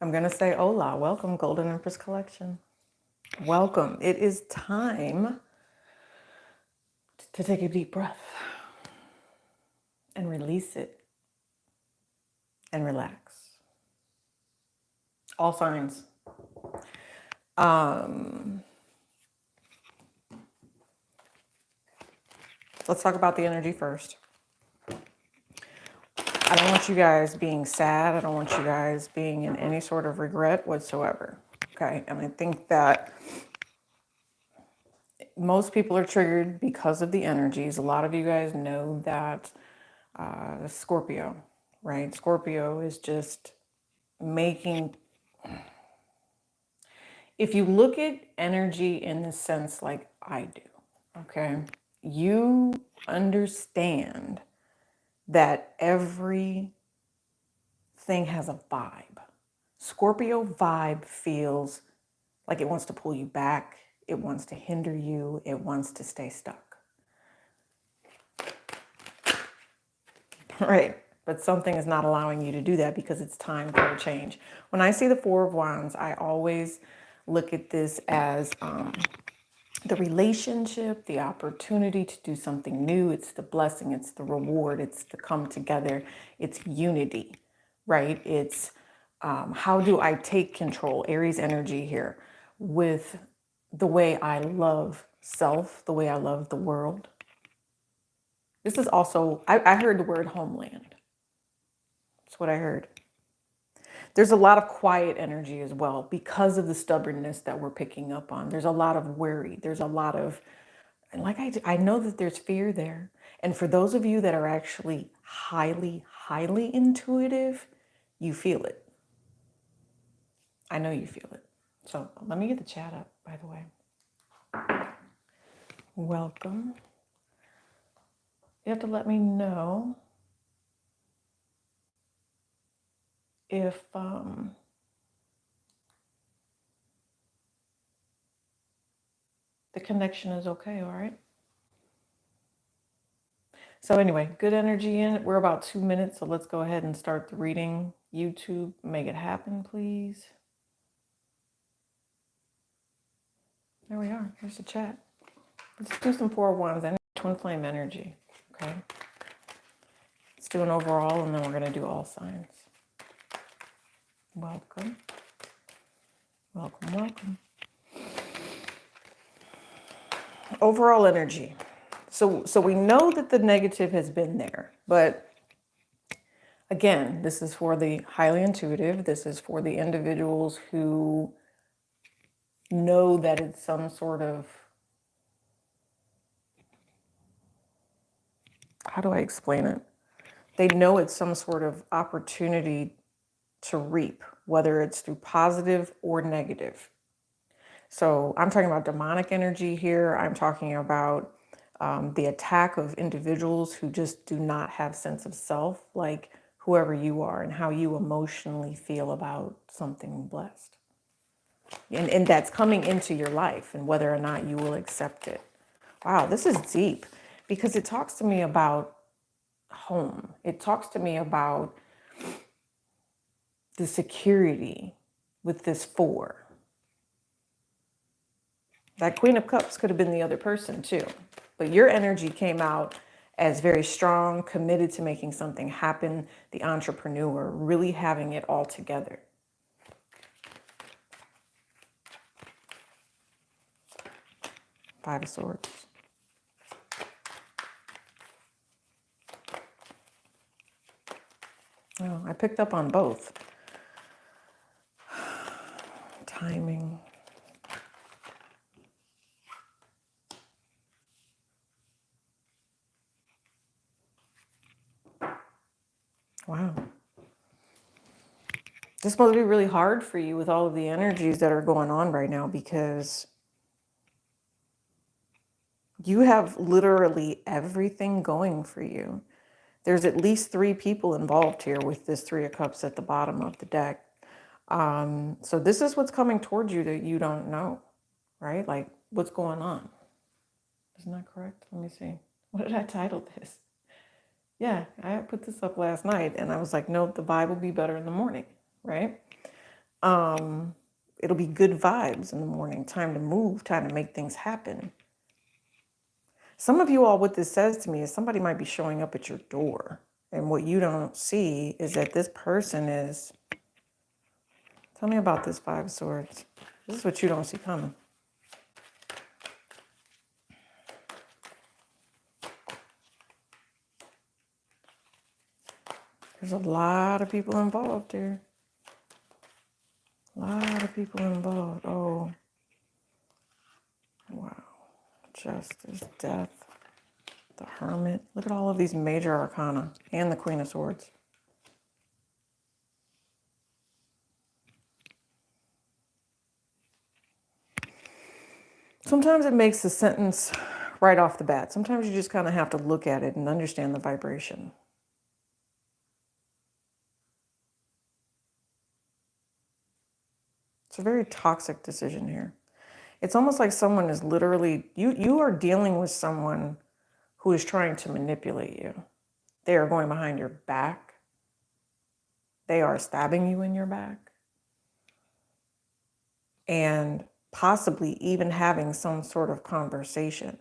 I'm going to say hola. Welcome, Golden Empress Collection. Welcome. It is time to take a deep breath and release it and relax. All signs. Let's talk about the energy first. I don't want you guys being sad. I don't want you guys being in any sort of regret whatsoever. Okay. And I think that most people are triggered because of the energies. A lot of you guys know that Scorpio, right? Scorpio is just making, if you look at energy in the sense like I do, okay, you understand that everything has a vibe. Scorpio vibe feels like it wants to pull you back, it wants to hinder you, it wants to stay stuck. Right. But something is not allowing you to do that because it's time for a change. When I see the Four of Wands, I always look at this as the relationship, the opportunity to do something new. It's the blessing, it's the reward, it's the come together, it's unity, right? It's how do I take control, Aries energy here, with the way I love self, the way I love the world. This is also, I heard the word homeland. That's what I heard. There's a lot of quiet energy as well because of the stubbornness that we're picking up on. There's a lot of worry. There's a lot of, and like I know that there's fear there. And for those of you that are actually highly, highly intuitive, you feel it. I know you feel it. So let me get the chat up, by the way. Welcome. You have to let me know if the connection is okay, all right? So anyway, good energy in it. We're about 2 minutes, so let's go ahead and start the reading. YouTube, make it happen, please. There we are. Here's the chat. Let's do some Four of Wands and twin flame energy, okay? Let's do an overall, and then we're going to do all signs. Welcome. Welcome, welcome. Overall energy. So we know that the negative has been there, but again, this is for the highly intuitive. This is for the individuals who know that it's some sort of, how do I explain it? They know it's some sort of opportunity to reap, whether it's through positive or negative. So I'm talking about demonic energy here. I'm talking about the attack of individuals who just do not have sense of self, like whoever you are and how you emotionally feel about something blessed. And that's coming into your life and whether or not you will accept it. Wow, this is deep because it talks to me about home. It talks to me about the security with this four. That Queen of Cups could have been the other person too, but your energy came out as very strong, committed to making something happen, the entrepreneur, really having it all together. Five of Swords. Oh, I picked up on both. Timing. Wow. This must be really hard for you with all of the energies that are going on right now because you have literally everything going for you. There's at least 3 people involved here with this 3 of Cups at the bottom of the deck. So this is what's coming towards you that you don't know, right? Like what's going on. Isn't that correct? Let me see. What did I title this? Yeah, I put this up last night and I was like, nope, the vibe will be better in the morning, right? It'll be good vibes in the morning, time to move, time to make things happen. Some of you all, what this says to me is somebody might be showing up at your door. And what you don't see is that this person is, tell me about this Five of Swords. This is what you don't see coming. There's a lot of people involved here. A lot of people involved. Oh, wow. Justice, death, the Hermit. Look at all of these major arcana and the Queen of Swords. Sometimes it makes the sentence right off the bat. Sometimes you just kind of have to look at it and understand the vibration. It's a very toxic decision here. It's almost like someone is literally, you are dealing with someone who is trying to manipulate you. They are going behind your back. They are stabbing you in your back. And possibly even having some sort of conversation.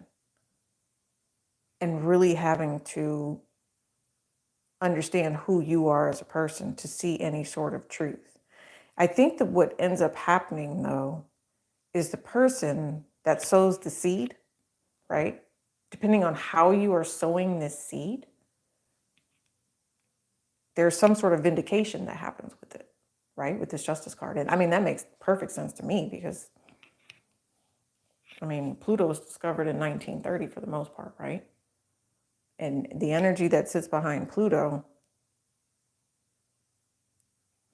And really having to understand who you are as a person to see any sort of truth. I think that what ends up happening, though, is the person that sows the seed, right? Depending on how you are sowing this seed, there's some sort of vindication that happens with it, right? With this Justice card. And I mean, that makes perfect sense to me because, I mean, Pluto was discovered in 1930 for the most part, right? And the energy that sits behind Pluto,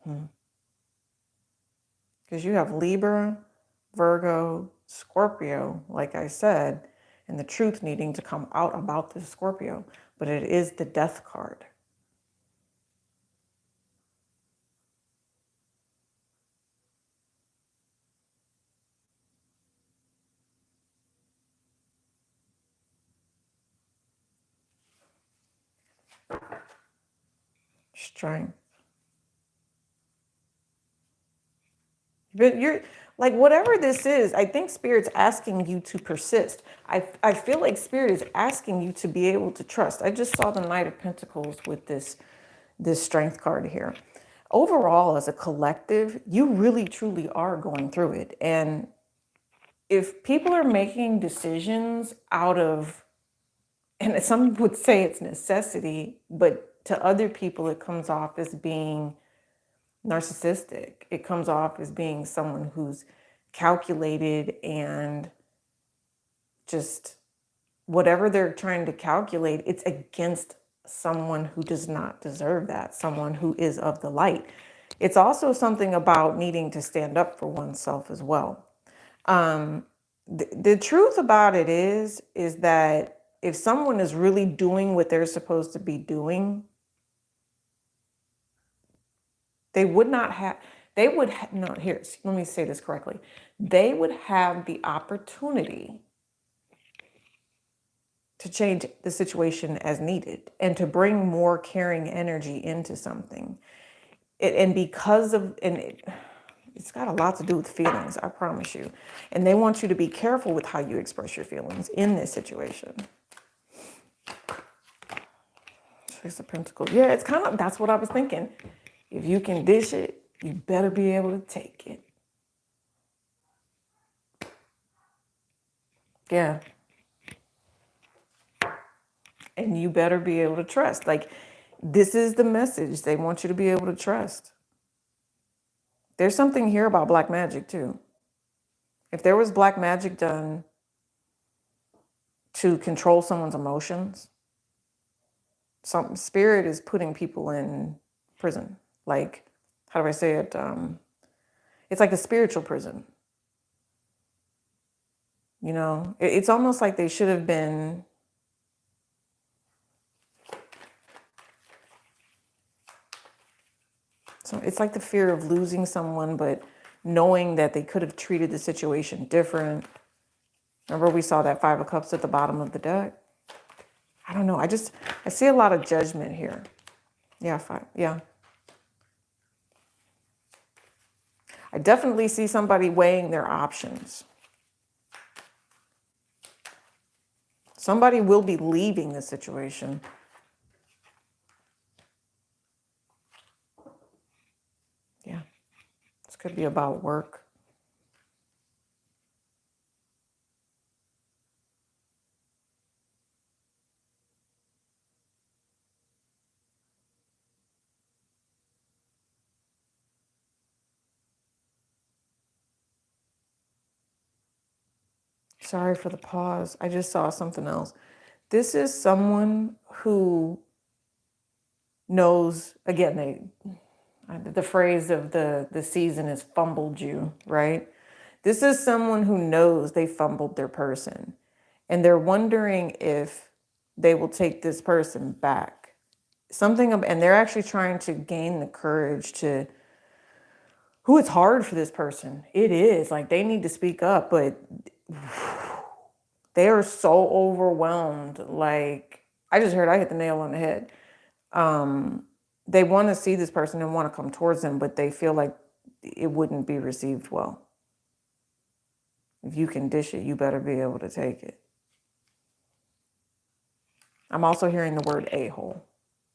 because you have Libra, Virgo, Scorpio, like I said, and the truth needing to come out about this Scorpio, but it is the Death card. Strength. But you're like, whatever this is, I think Spirit's asking you to persist. I feel like Spirit is asking you to be able to trust. I just saw the Knight of Pentacles with this Strength card here. Overall, as a collective, you really truly are going through it. And if people are making decisions out of, and some would say it's necessity, but to other people it comes off as being narcissistic. It comes off as being someone who's calculated and just whatever they're trying to calculate, it's against someone who does not deserve that, someone who is of the light. It's also something about needing to stand up for oneself as well. The truth about it is that if someone is really doing what they're supposed to be doing, they would not have, they would, no, here, let me say this correctly. They would have the opportunity to change the situation as needed and to bring more caring energy into something. And because of, it's got a lot to do with feelings, I promise you. And they want you to be careful with how you express your feelings in this situation. Six of Pentacles. Yeah, it's kind of, that's what I was thinking. If you can dish it, you better be able to take it. Yeah. And you better be able to trust. Like, this is the message. They want you to be able to trust. There's something here about black magic too. If there was black magic done to control someone's emotions, some Spirit is putting people in prison. Like, how do I say it? It's like a spiritual prison. You know, it's almost like they should have been. So it's like the fear of losing someone, but knowing that they could have treated the situation different. Remember we saw that Five of Cups at the bottom of the deck? I don't know. I see a lot of judgment here. Yeah, five. Yeah. I definitely see somebody weighing their options. Somebody will be leaving the situation. Yeah, this could be about work. Sorry for the pause. I just saw something else. This is someone who knows, again, the phrase of the season is fumbled you, right? This is someone who knows they fumbled their person, and they're wondering if they will take this person back. And they're actually trying to gain the courage to, it's hard for this person. It is like they need to speak up, but they are so overwhelmed. Like, I just heard I hit the nail on the head. They want to see this person and want to come towards them, but they feel like it wouldn't be received well. If you can dish it, you better be able to take it. I'm also hearing the word a-hole.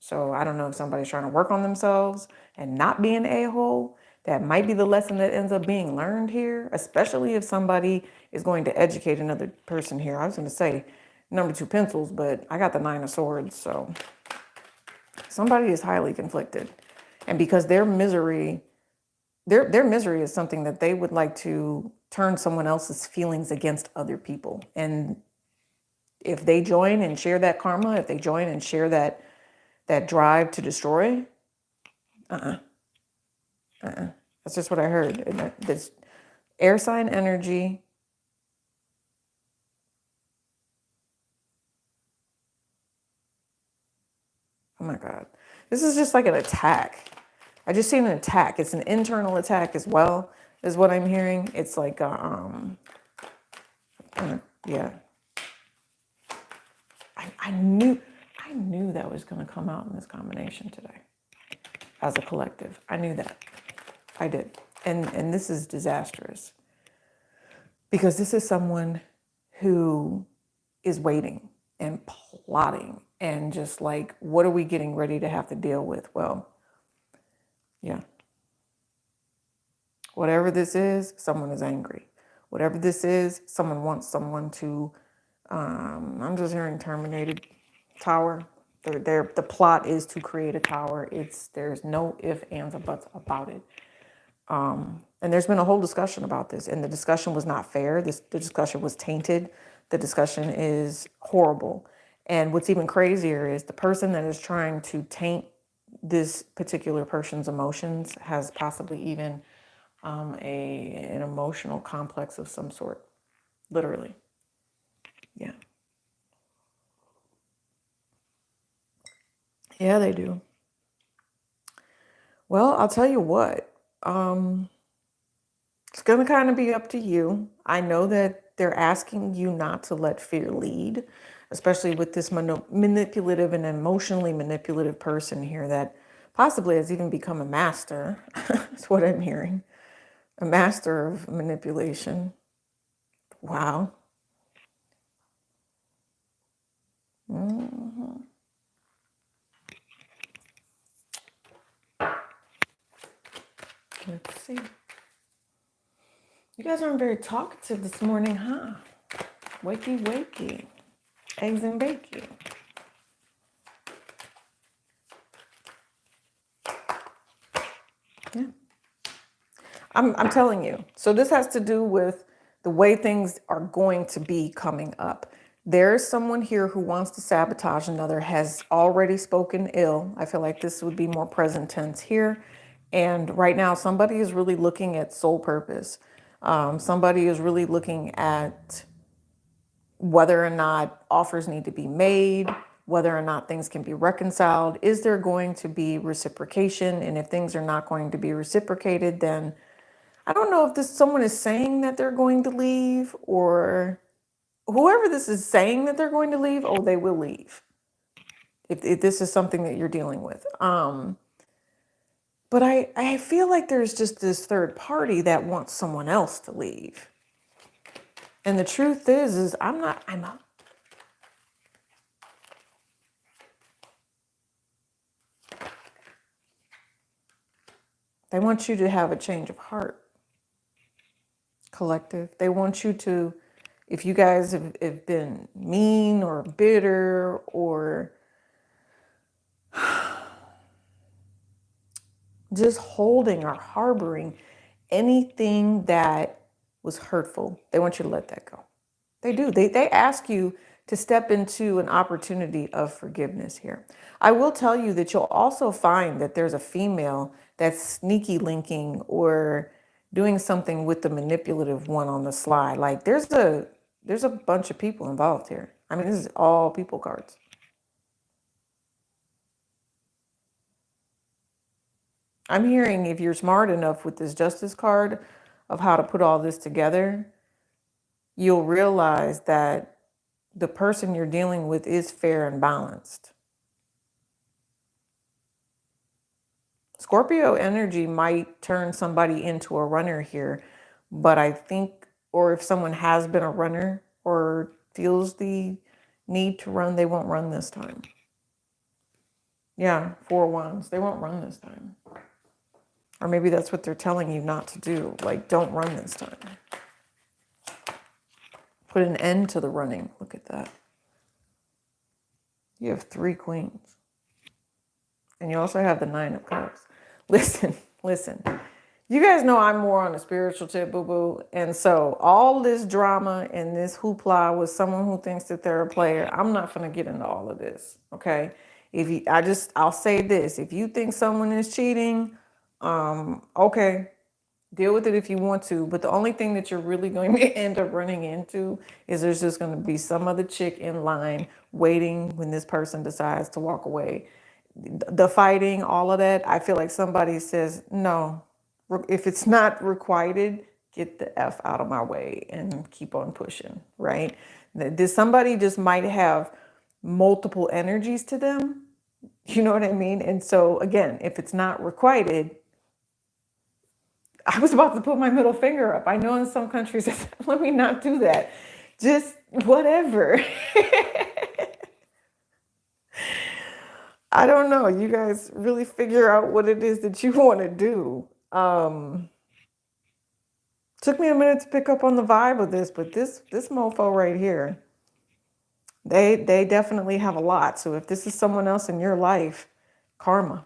So I don't know if somebody's trying to work on themselves and not be an a-hole. That might be the lesson that ends up being learned here, especially if somebody is going to educate another person here. I was going to say number 2 pencils, but I got the 9 of swords. So somebody is highly conflicted. And because their misery is something that they would like to turn someone else's feelings against other people. And if they join and share that karma, if they join and share that drive to destroy, that's just what I heard. And this air sign energy. Oh my God. This is just like an attack. I just seen an attack. It's an internal attack as well, is what I'm hearing. It's like, yeah. I knew that was going to come out in this combination today as a collective. I knew that. I did. And this is disastrous because this is someone who is waiting and plotting and just like, what are we getting ready to have to deal with? Well, yeah. Whatever this is, someone is angry. Whatever this is, someone wants someone to, I'm just hearing terminated tower. The plot is to create a tower. There's no ifs, ands, or buts about it. And there's been a whole discussion about this, and the discussion was not fair. The discussion was tainted. The discussion is horrible. And what's even crazier is the person that is trying to taint this particular person's emotions has possibly even an emotional complex of some sort, literally. Yeah. Yeah, they do. Well, I'll tell you what. It's going to kind of be up to you. I know that they're asking you not to let fear lead, especially with this manipulative and emotionally manipulative person here that possibly has even become a master. That's what I'm hearing. A master of manipulation. Wow. Mm-hmm. Let's see. You guys aren't very talkative this morning, huh? Wakey, wakey. Eggs and bacon. Yeah. I'm telling you. So this has to do with the way things are going to be coming up. There's someone here who wants to sabotage another, has already spoken ill. I feel like this would be more present tense here. And right now, somebody is really looking at soul purpose. Somebody is really looking at whether or not offers need to be made, whether or not things can be reconciled. Is there going to be reciprocation? And if things are not going to be reciprocated, then I don't know if someone is saying that they're going to leave, or whoever this is saying that they're going to leave, they will leave. If this is something that you're dealing with. But I feel like there's just this third party that wants someone else to leave. And the truth is they want you to have a change of heart, collective. They want you to, if you guys have been mean or bitter or just holding or harboring anything that was hurtful, they want you to let that go. They do. They ask you to step into an opportunity of forgiveness here. I will tell you that you'll also find that there's a female that's sneaky linking or doing something with the manipulative one on the slide. Like there's a bunch of people involved here. I mean, this is all people cards. I'm hearing if you're smart enough with this justice card of how to put all this together, you'll realize that the person you're dealing with is fair and balanced. Scorpio energy might turn somebody into a runner here, but I think, or if someone has been a runner or feels the need to run, they won't run this time. Yeah, 4 wands. They won't run this time. Or maybe that's what they're telling you not to do. Like, don't run this time. Put an end to the running. Look at that. You have 3 queens. And you also have the 9 of cups. Listen. You guys know I'm more on a spiritual tip, boo-boo. And so all this drama and this hoopla with someone who thinks that they're a player, I'm not going to get into all of this, okay? I'll say this. If you think someone is cheating, okay, deal with it if you want to. But the only thing that you're really going to end up running into is there's just going to be some other chick in line waiting when this person decides to walk away. The fighting, all of that, I feel like somebody says, no, if it's not requited, get the F out of my way and keep on pushing, right? Somebody just might have multiple energies to them. You know what I mean? And so again, if it's not requited, I was about to put my middle finger up. I know in some countries, let me not do that. Just whatever. I don't know. You guys really figure out what it is that you want to do. Took me a minute to pick up on the vibe of this, but this mofo right here, they definitely have a lot. So if this is someone else in your life, karma.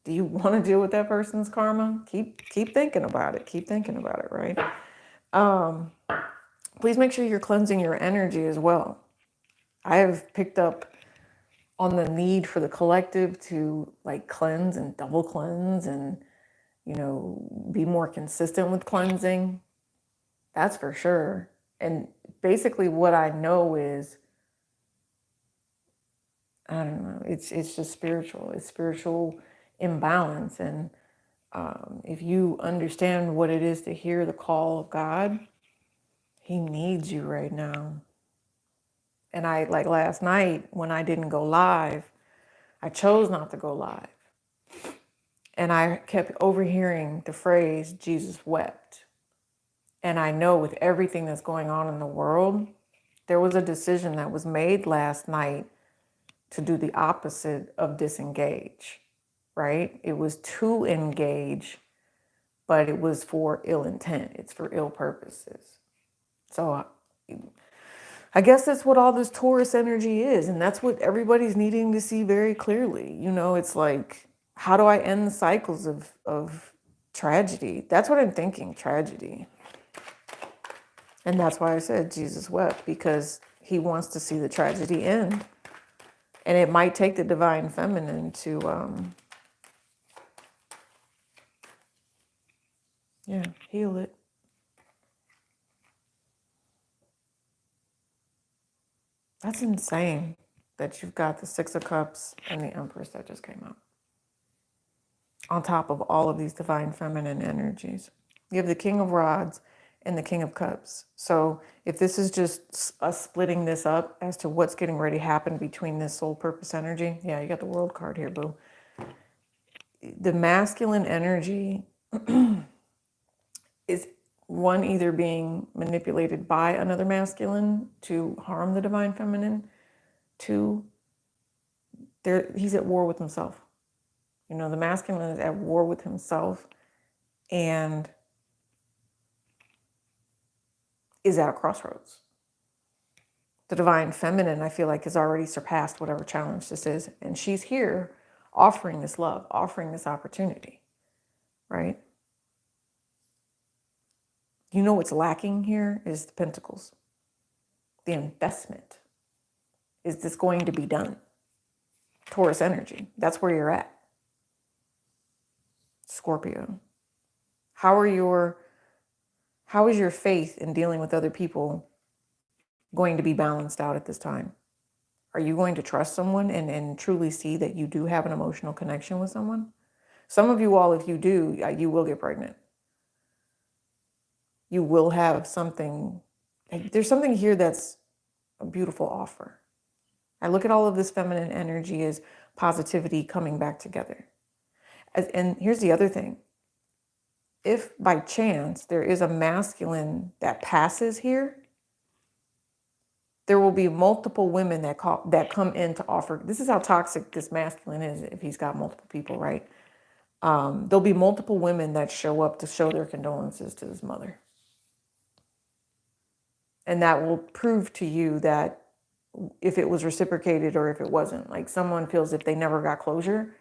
Do you want to deal with that person's karma? Keep thinking about it. Keep thinking about it, right? Please make sure you're cleansing your energy as well. I have picked up on the need for the collective to like cleanse and double cleanse and, be more consistent with cleansing. That's for sure. And basically what I know is, I don't know, it's just spiritual. It's spiritual imbalance. And if you understand what it is to hear the call of God, he needs you right now. And I, like last night when I didn't go live, I chose not to go live. And I kept overhearing the phrase, Jesus wept. And I know with everything that's going on in the world, there was a decision that was made last night to do the opposite of disengage, right? It was to engage, but it was for ill intent. It's for ill purposes. So I guess that's what all this Taurus energy is. And that's what everybody's needing to see very clearly. It's like, how do I end the cycles of tragedy? That's what I'm thinking, tragedy. And that's why I said Jesus wept, because he wants to see the tragedy end. And it might take the divine feminine to, heal it. That's insane that you've got the 6 of Cups and the Empress that just came out. On top of all of these divine feminine energies. You have the King of Rods and the King of Cups. So if this is just us splitting this up as to what's getting ready to happen between this soul purpose energy, you got the World card here, boo. the masculine energy is one, either being manipulated by another masculine to harm the divine feminine. Two, he's at war with himself. You know, the masculine is at war with himself and is at a crossroads. The divine feminine, I feel like, has already surpassed whatever challenge this is. And she's here offering this love, offering this opportunity, right? You know what's lacking here is the pentacles. The investment. Is this going to be done? Taurus energy. That's where you're at. Scorpio. How is your faith in dealing with other people going to be balanced out at this time? Are you going to trust someone and truly see that you do have an emotional connection with someone? Some of you all, if you do, you will get pregnant. You will have something. There's something here that's a beautiful offer. I look at all of this feminine energy as positivity coming back together. And here's the other thing. If by chance there is a masculine that passes here, there will be multiple women that come in to offer. This is how toxic this masculine is if he's got multiple people, right? There'll be multiple women that show up to show their condolences to his mother. And that will prove to you that if it was reciprocated or if it wasn't. Like someone feels if they never got closure.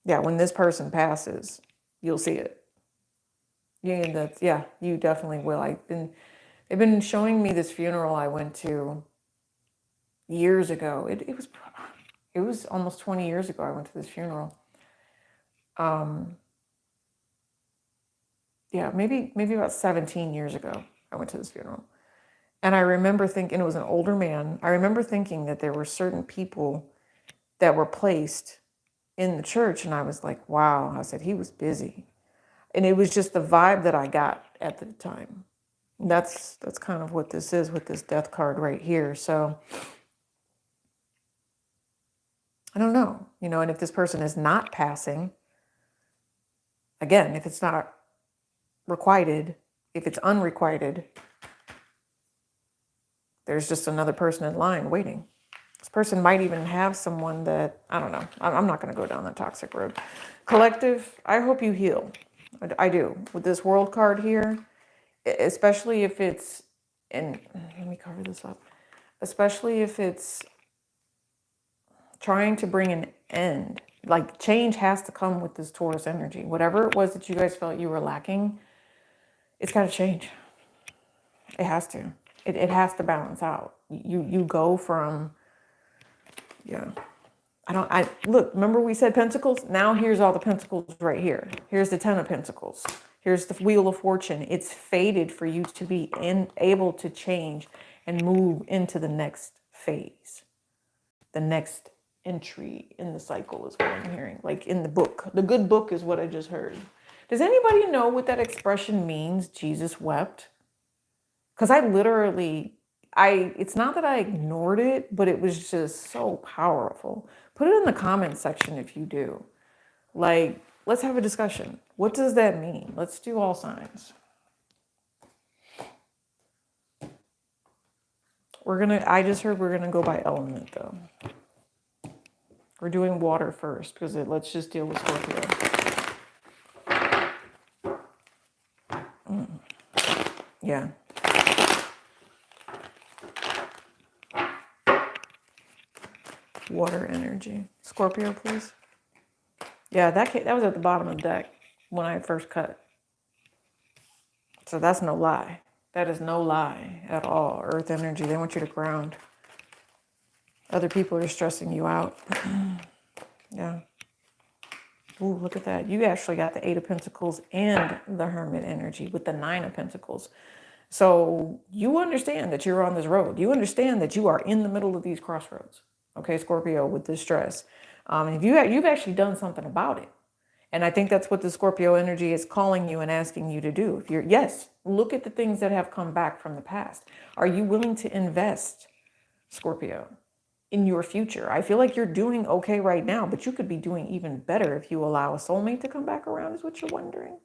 Yeah, when this person passes, you'll see it. Yeah, you definitely will. They've been showing me this funeral I went to years ago. It was almost 20 years ago I went to this funeral. Yeah, maybe about 17 years ago I went to this funeral. And I remember thinking, it was an older man. I remember thinking that there were certain people that were placed in the church. And I was like, wow. I said, he was busy. And it was just the vibe that I got at the time. That's kind of what this is with this death card right here. So I don't know, and if this person is not passing, again, if it's not requited, if it's unrequited, there's just another person in line waiting. This person might even have someone that, I don't know. I'm not going to go down that toxic road. Collective, I hope you heal. I do. With this world card here, especially if it's, and let me cover this up, especially if it's trying to bring an end. Like change has to come with this Taurus energy. Whatever it was that you guys felt you were lacking, it's got to change. It has to. It has to balance out. You go from, yeah. Look, remember we said pentacles? Now here's all the pentacles right here. Here's the 10 of pentacles. Here's the wheel of fortune. It's fated for you to be able to change and move into the next phase. The next entry in the cycle is what I'm hearing. Like in the book. The good book is what I just heard. Does anybody know what that expression means, Jesus wept? Because it's not that I ignored it, but it was just so powerful. Put it in the comment section if you do. Like, let's have a discussion. What does that mean? Let's do all signs. I just heard we're gonna go by element though. We're doing water first because let's just deal with Scorpio. Yeah. Water energy. Scorpio, please. Yeah, that was at the bottom of the deck when I first cut. So that's no lie. That is no lie at all. Earth energy, they want you to ground. Other people are stressing you out. Yeah. Ooh, look at that. You actually got the 8 of Pentacles and the Hermit energy with the 9 of Pentacles. So you understand that you're on this road. You understand that you are in the middle of these crossroads. Okay, Scorpio, with this stress. If you've actually done something about it. And I think that's what the Scorpio energy is calling you and asking you to do. Yes, look at the things that have come back from the past. Are you willing to invest, Scorpio, in your future. I feel like you're doing okay right now, but you could be doing even better if you allow a soulmate to come back around, is what you're wondering.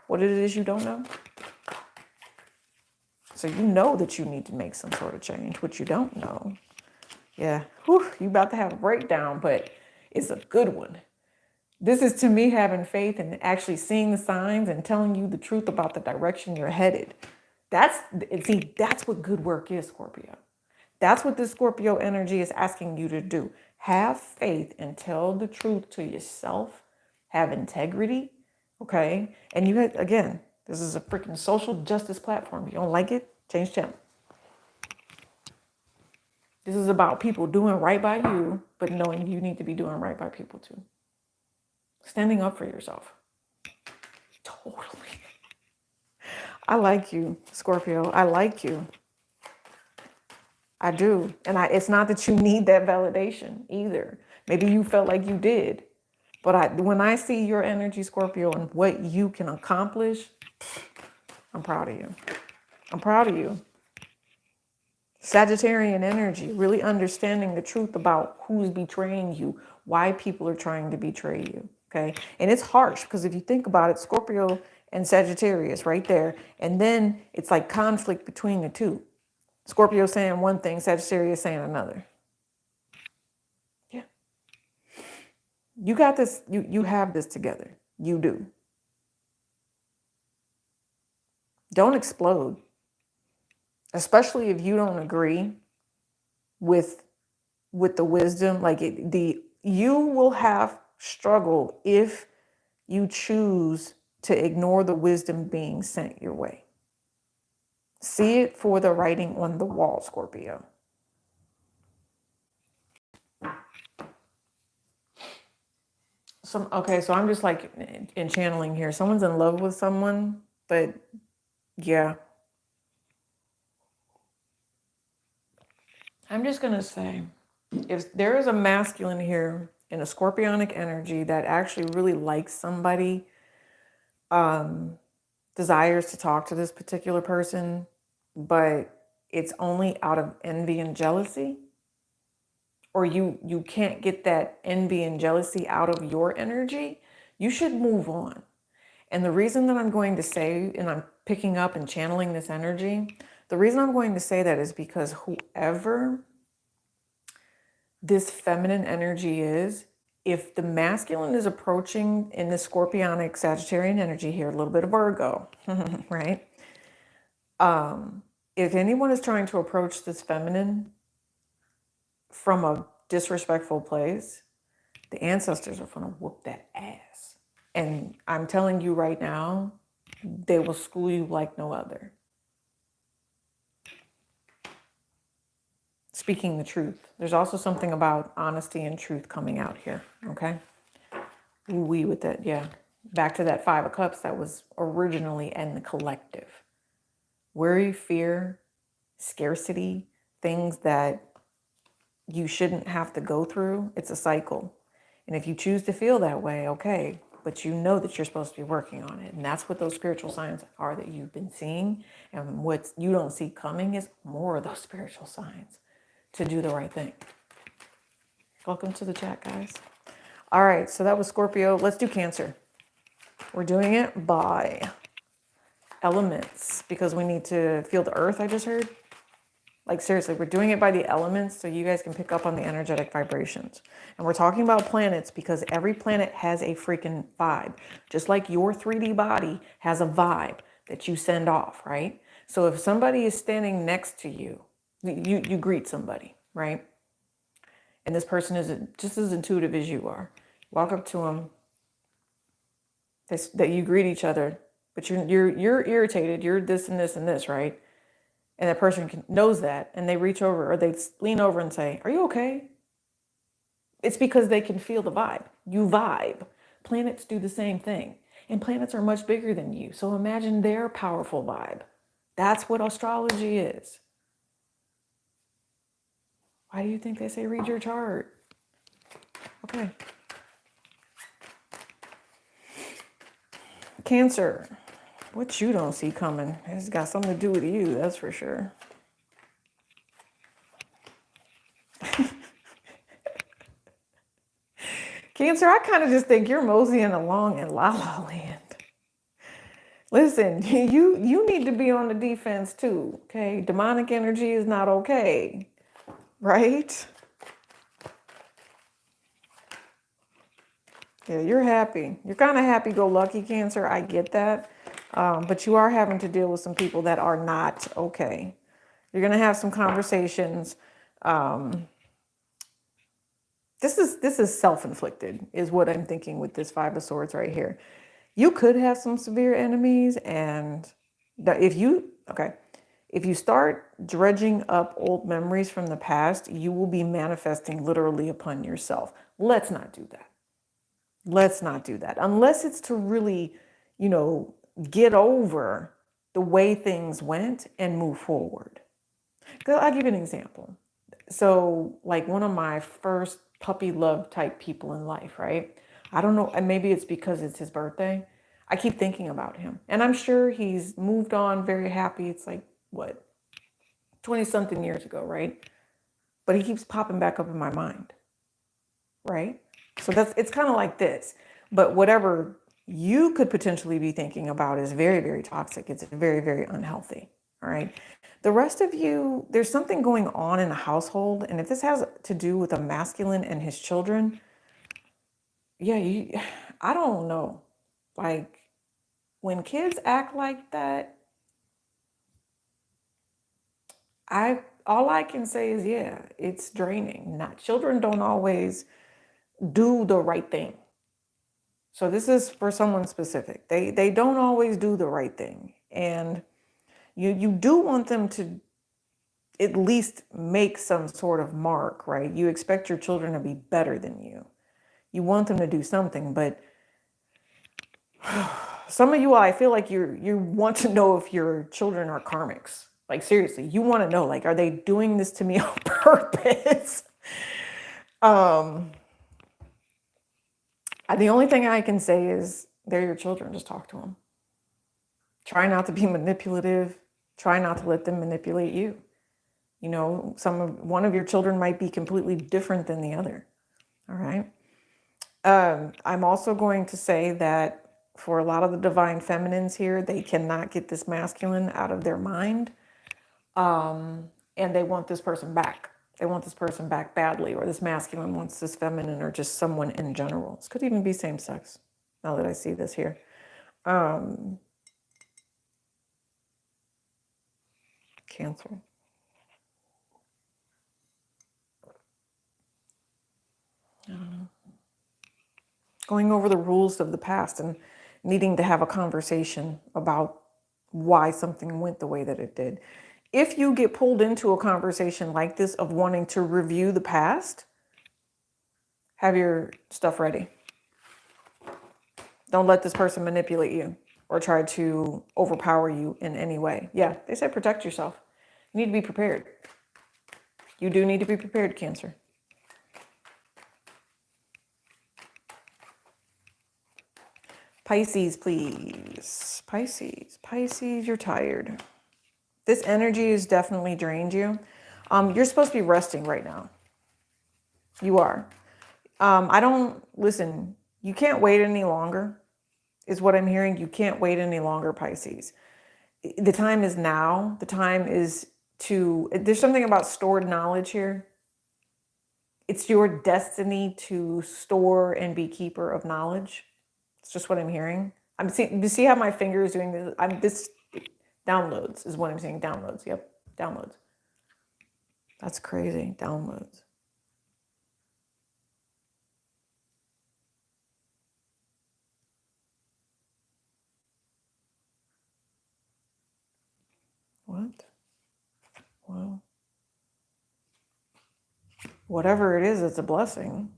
What it is you don't know. So you know that you need to make some sort of change, which you don't know. Yeah, whew, you about to have a breakdown, but it's a good one. This is to me having faith and actually seeing the signs and telling you the truth about the direction you're headed. That's what good work is, Scorpio. That's what this Scorpio energy is asking you to do. Have faith and tell the truth to yourself. Have integrity, okay? And you had, again, this is a freaking social justice platform. If you don't like it, change channel. This is about people doing right by you, but knowing you need to be doing right by people too. Standing up for yourself. Totally. I like you, Scorpio. I like you. I do. And it's not that you need that validation either. Maybe you felt like you did. But when I see your energy, Scorpio, and what you can accomplish, I'm proud of you. I'm proud of you. Sagittarian energy, really understanding the truth about who's betraying you, why people are trying to betray you, okay? And it's harsh because if you think about it, Scorpio and Sagittarius right there, and then it's like conflict between the two. Scorpio saying one thing, Sagittarius saying another. Yeah. You got this, you have this together. You do. Don't explode. Especially if you don't agree with the wisdom, like you will have struggle if you choose to ignore the wisdom being sent your way. See it for the writing on the wall, Scorpio. Okay, so I'm just like in channeling here. Someone's in love with someone, but yeah. I'm just going to say, if there is a masculine here in a scorpionic energy that actually really likes somebody, desires to talk to this particular person, but it's only out of envy and jealousy, or you can't get that envy and jealousy out of your energy, you should move on. And the reason that I'm going to say, and I'm picking up and channeling this energy, the reason I'm going to say that is because whoever this feminine energy is, if the masculine is approaching in the scorpionic Sagittarian energy here, a little bit of Virgo, right? If anyone is trying to approach this feminine from a disrespectful place, the ancestors are going to whoop that ass. And I'm telling you right now, they will school you like no other. Speaking the truth. There's also something about honesty and truth coming out here, okay? We with that, yeah. Back to that 5 of Cups that was originally in the collective. Worry, fear, scarcity, things that you shouldn't have to go through. It's a cycle. And if you choose to feel that way, okay, but you know that you're supposed to be working on it. And that's what those spiritual signs are that you've been seeing. And what you don't see coming is more of those spiritual signs to do the right thing. Welcome to the chat, guys. All right, so that was Scorpio. Let's do Cancer. We're doing it by elements because we need to feel the earth, I just heard. Like seriously, we're doing it by the elements so you guys can pick up on the energetic vibrations. And we're talking about planets because every planet has a freaking vibe. Just like your 3D body has a vibe that you send off, right? So if somebody is standing next to you, you greet somebody, right? And this person is just as intuitive as you are. Walk up to them. That you greet each other, but you're irritated. You're this and this and this, right? And that person knows that, and they reach over or they lean over and say, "Are you okay?" It's because they can feel the vibe. You vibe. Planets do the same thing, and planets are much bigger than you. So imagine their powerful vibe. That's what astrology is. Why do you think they say read your chart? Okay. Cancer. What you don't see coming has got something to do with you, that's for sure. Cancer, I kind of just think you're moseying along in la la land. Listen, you need to be on the defense too, okay? Demonic energy is not okay, right? Yeah, you're happy. You're kind of happy-go-lucky, Cancer. I get that. But you are having to deal with some people that are not okay. You're going to have some conversations. This is self-inflicted, is what I'm thinking with this Five of Swords right here. You could have some severe enemies, and if you start dredging up old memories from the past, you will be manifesting literally upon yourself. Let's not do that. Let's not do that. Unless it's to really, get over the way things went and move forward. I'll give you an example. So, like one of my first puppy love type people in life, right? I don't know, and maybe it's because it's his birthday. I keep thinking about him. And I'm sure he's moved on, very happy. It's like, what, 20 something years ago, right? But he keeps popping back up in my mind, right? So it's kind of like this. But whatever you could potentially be thinking about is very, very toxic. It's very, very unhealthy. All right. The rest of you, there's something going on in the household. And if this has to do with a masculine and his children, yeah, I don't know. Like when kids act like that, all I can say is, yeah, it's draining. Not children don't always do the right thing. So this is for someone specific. They don't always do the right thing. And you do want them to at least make some sort of mark, right? You expect your children to be better than you. You want them to do something, but some of you, I feel like you want to know if your children are karmics. Like seriously, you want to know, like, are they doing this to me on purpose? The only thing I can say is they're your children. Just talk to them. Try not to be manipulative. Try not to let them manipulate you. One of your children might be completely different than the other. All right. I'm also going to say that for a lot of the divine feminines here, they cannot get this masculine out of their mind. And they want this person back. They want this person back badly, or this masculine wants this feminine, or just someone in general. This could even be same sex, now that I see this here. Cancer. Going over the rules of the past and needing to have a conversation about why something went the way that it did. If you get pulled into a conversation like this of wanting to review the past, have your stuff ready. Don't let this person manipulate you or try to overpower you in any way. Yeah, they said protect yourself. You need to be prepared. You do need to be prepared, Cancer. Pisces, please. Pisces, you're tired. This energy has definitely drained you. You're supposed to be resting right now. You are. Listen, you can't wait any longer, is what I'm hearing. You can't wait any longer, Pisces. The time is now. The time is there's something about stored knowledge here. It's your destiny to store and be keeper of knowledge. It's just what I'm hearing. You see how my finger is doing this? Downloads is what I'm saying. Downloads. Yep. Downloads. That's crazy. Downloads. What? Well, whatever it is, it's a blessing.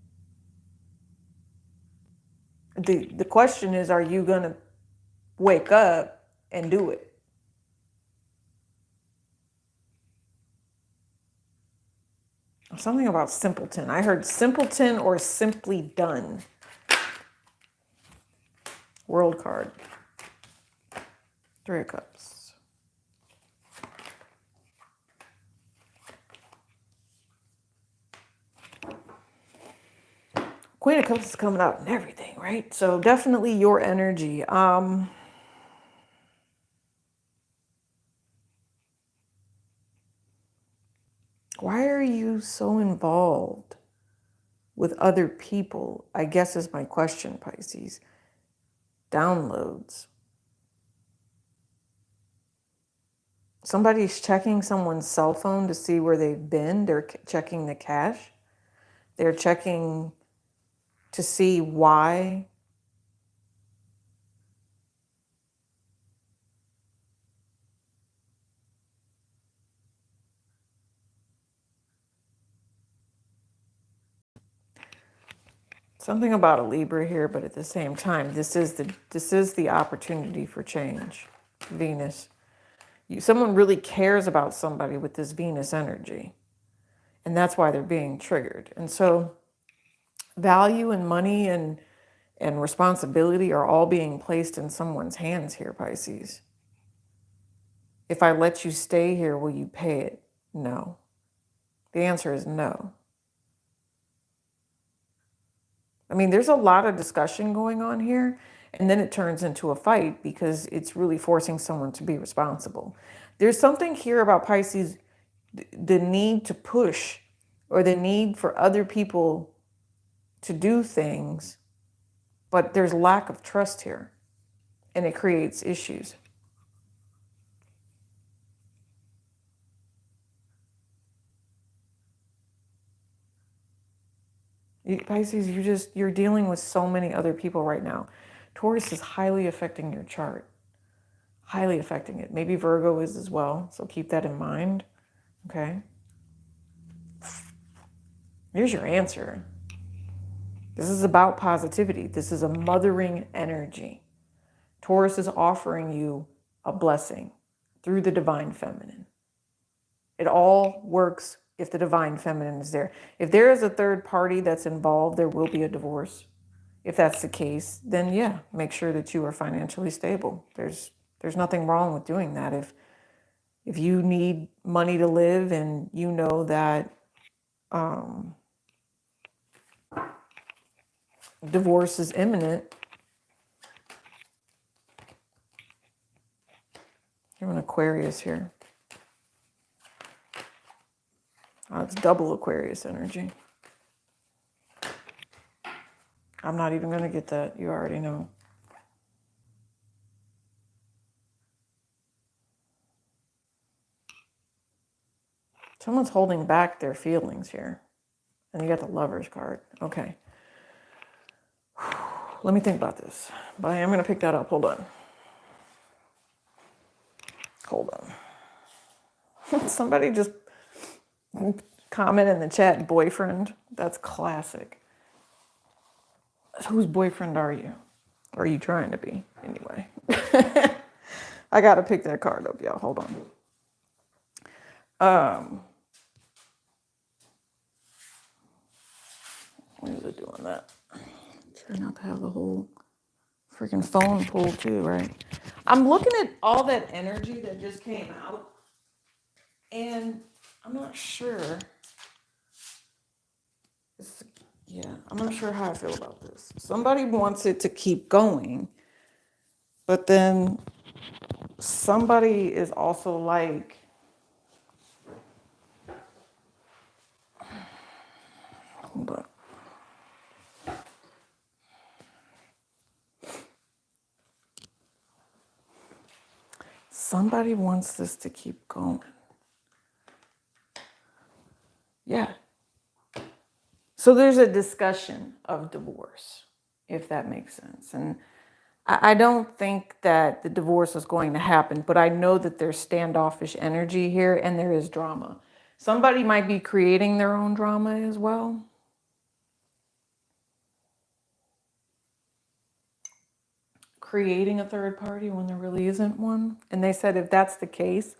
The question is, are you going to wake up and do it? Something about simpleton. I heard simpleton or simply done. World card. 3 of Cups. Queen of Cups is coming out and everything, right? So definitely your energy. Why are you so involved with other people? I guess is my question, Pisces. Downloads. Somebody's checking someone's cell phone to see where they've been. They're checking the cache. They're checking to see why. Something about a Libra here, but at the same time, this is the opportunity for change. Venus. Someone really cares about somebody with this Venus energy. And that's why they're being triggered. And so value and money and responsibility are all being placed in someone's hands here, Pisces. If I let you stay here, will you pay it? No. The answer is no. I mean, there's a lot of discussion going on here, and then it turns into a fight because it's really forcing someone to be responsible. There's something here about Pisces, the need to push or the need for other people to do things, but there's lack of trust here, and it creates issues. Pisces, you're dealing with so many other people right now. Taurus is highly affecting your chart. Highly affecting it. Maybe Virgo is as well, so keep that in mind. Okay. Here's your answer. This is about positivity. This is a mothering energy. Taurus is offering you a blessing through the divine feminine. It all works if the divine feminine is there. If there is a third party that's involved, there will be a divorce. If that's the case, then yeah, make sure that you are financially stable. There's nothing wrong with doing that. If you need money to live and you know that divorce is imminent, you're an Aquarius here. It's double Aquarius energy. I'm not even going to get that. You already know. Someone's holding back their feelings here. And you got the Lover's card. Okay. Let me think about this. But I am going to pick that up. Hold on. Somebody just comment in the chat, boyfriend. That's classic. Whose boyfriend are you? Or are you trying to be? Anyway. I got to pick that card up, y'all. Hold on. Why is it doing that? Try not to have the whole freaking phone pulled too, right? I'm looking at all that energy that just came out, and I'm not sure. I'm not sure how I feel about this. Somebody wants it to keep going, but then somebody is also like, hold on. Somebody wants this to keep going. Yeah. So there's a discussion of divorce, if that makes sense. And I don't think that the divorce is going to happen, but I know that there's standoffish energy here and there is drama. Somebody might be creating their own drama as well. Creating a third party when there really isn't one. And they said if that's the case,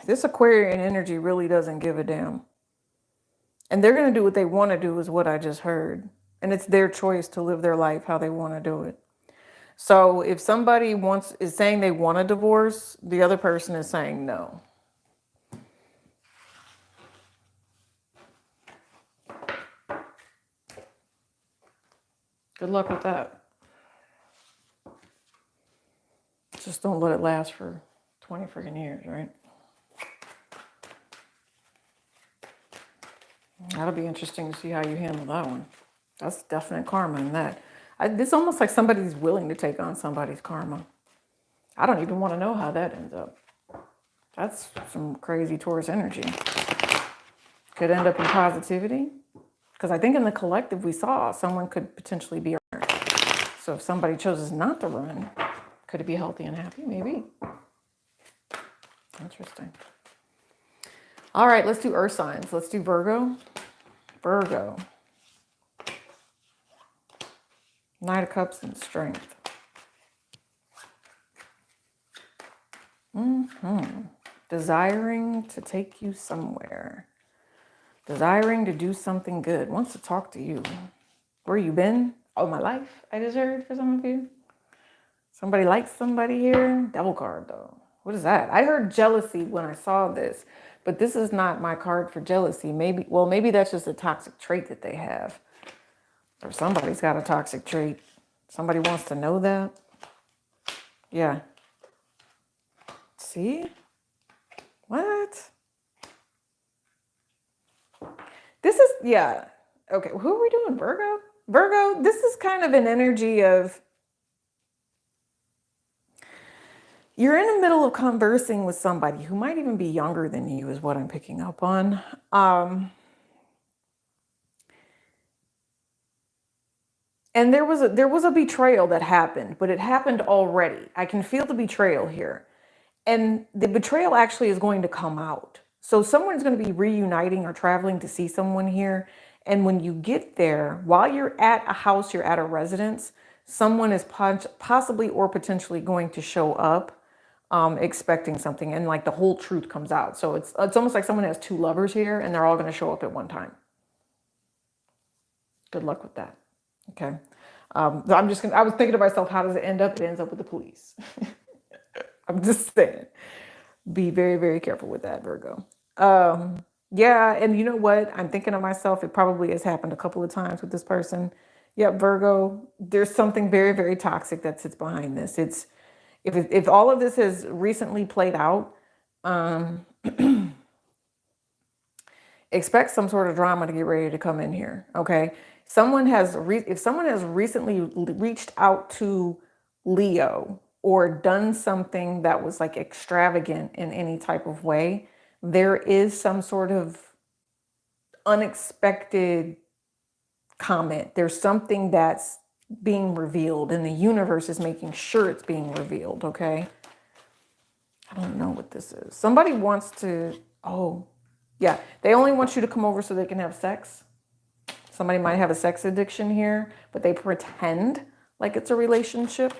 this Aquarian energy really doesn't give a damn. And they're going to do what they want to do is what I just heard. And it's their choice to live their life how they want to do it. So if somebody is saying they want a divorce, the other person is saying no. Good luck with that. Just don't let it last for 20 freaking years, right? That'll be interesting to see how you handle that one. That's definite karma in that. It's almost like somebody's willing to take on somebody's karma. I don't even want to know how that ends up. That's some crazy Taurus energy. Could end up in positivity. Because I think in the collective we saw someone could potentially be a runner. So if somebody chooses not to run, could it be healthy and happy? Maybe. Interesting. All right, let's do earth signs. Let's do Virgo. Virgo. Knight of Cups and Strength. Desiring to take you somewhere. Desiring to do something good. Wants to talk to you. Where you been? All my life, I just heard for some of you. Somebody likes somebody here. Devil card, though. What is that? I heard jealousy when I saw this, but this is not my card for jealousy. Maybe that's just a toxic trait that they have. Or somebody's got a toxic trait. Somebody wants to know that. Yeah. See? What? This is, yeah. Okay, who are we doing? Virgo? Virgo, this is kind of an energy of you're in the middle of conversing with somebody who might even be younger than you, is what I'm picking up on. And there was a betrayal that happened, but it happened already. I can feel the betrayal here. And the betrayal actually is going to come out. So someone's going to be reuniting or traveling to see someone here. And when you get there, while you're at a house, you're at a residence, someone is possibly or potentially going to show up expecting something. And like the whole truth comes out. So it's almost like someone has two lovers here and they're all going to show up at one time. Good luck with that. Okay. I was thinking to myself, how does it end up? It ends up with the police. I'm just saying. Be very, very careful with that, Virgo. Yeah, and you know what? I'm thinking to myself, it probably has happened a couple of times with this person. Yep, Virgo, there's something very, very toxic that sits behind this. It's if all of this has recently played out, expect some sort of drama to get ready to come in here. Okay, if someone has recently reached out to Leo or done something that was like extravagant in any type of way, there is some sort of unexpected comment. There's something that's being revealed and the universe is making sure it's being revealed. Okay, I don't know what this is. Somebody wants to, oh yeah, they only want you to come over so they can have sex. Somebody might have a sex addiction here, but they pretend like it's a relationship.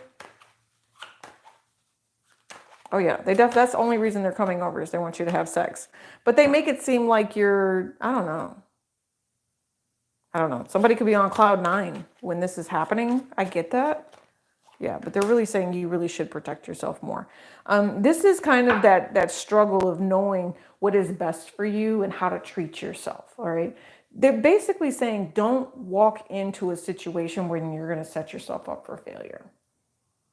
Oh yeah, that's the only reason they're coming over is they want you to have sex. But they make it seem like you're, I don't know. Somebody could be on cloud 9 when this is happening. I get that. Yeah, but they're really saying you really should protect yourself more. This is kind of that struggle of knowing what is best for you and how to treat yourself, all right? They're basically saying don't walk into a situation where you're going to set yourself up for failure.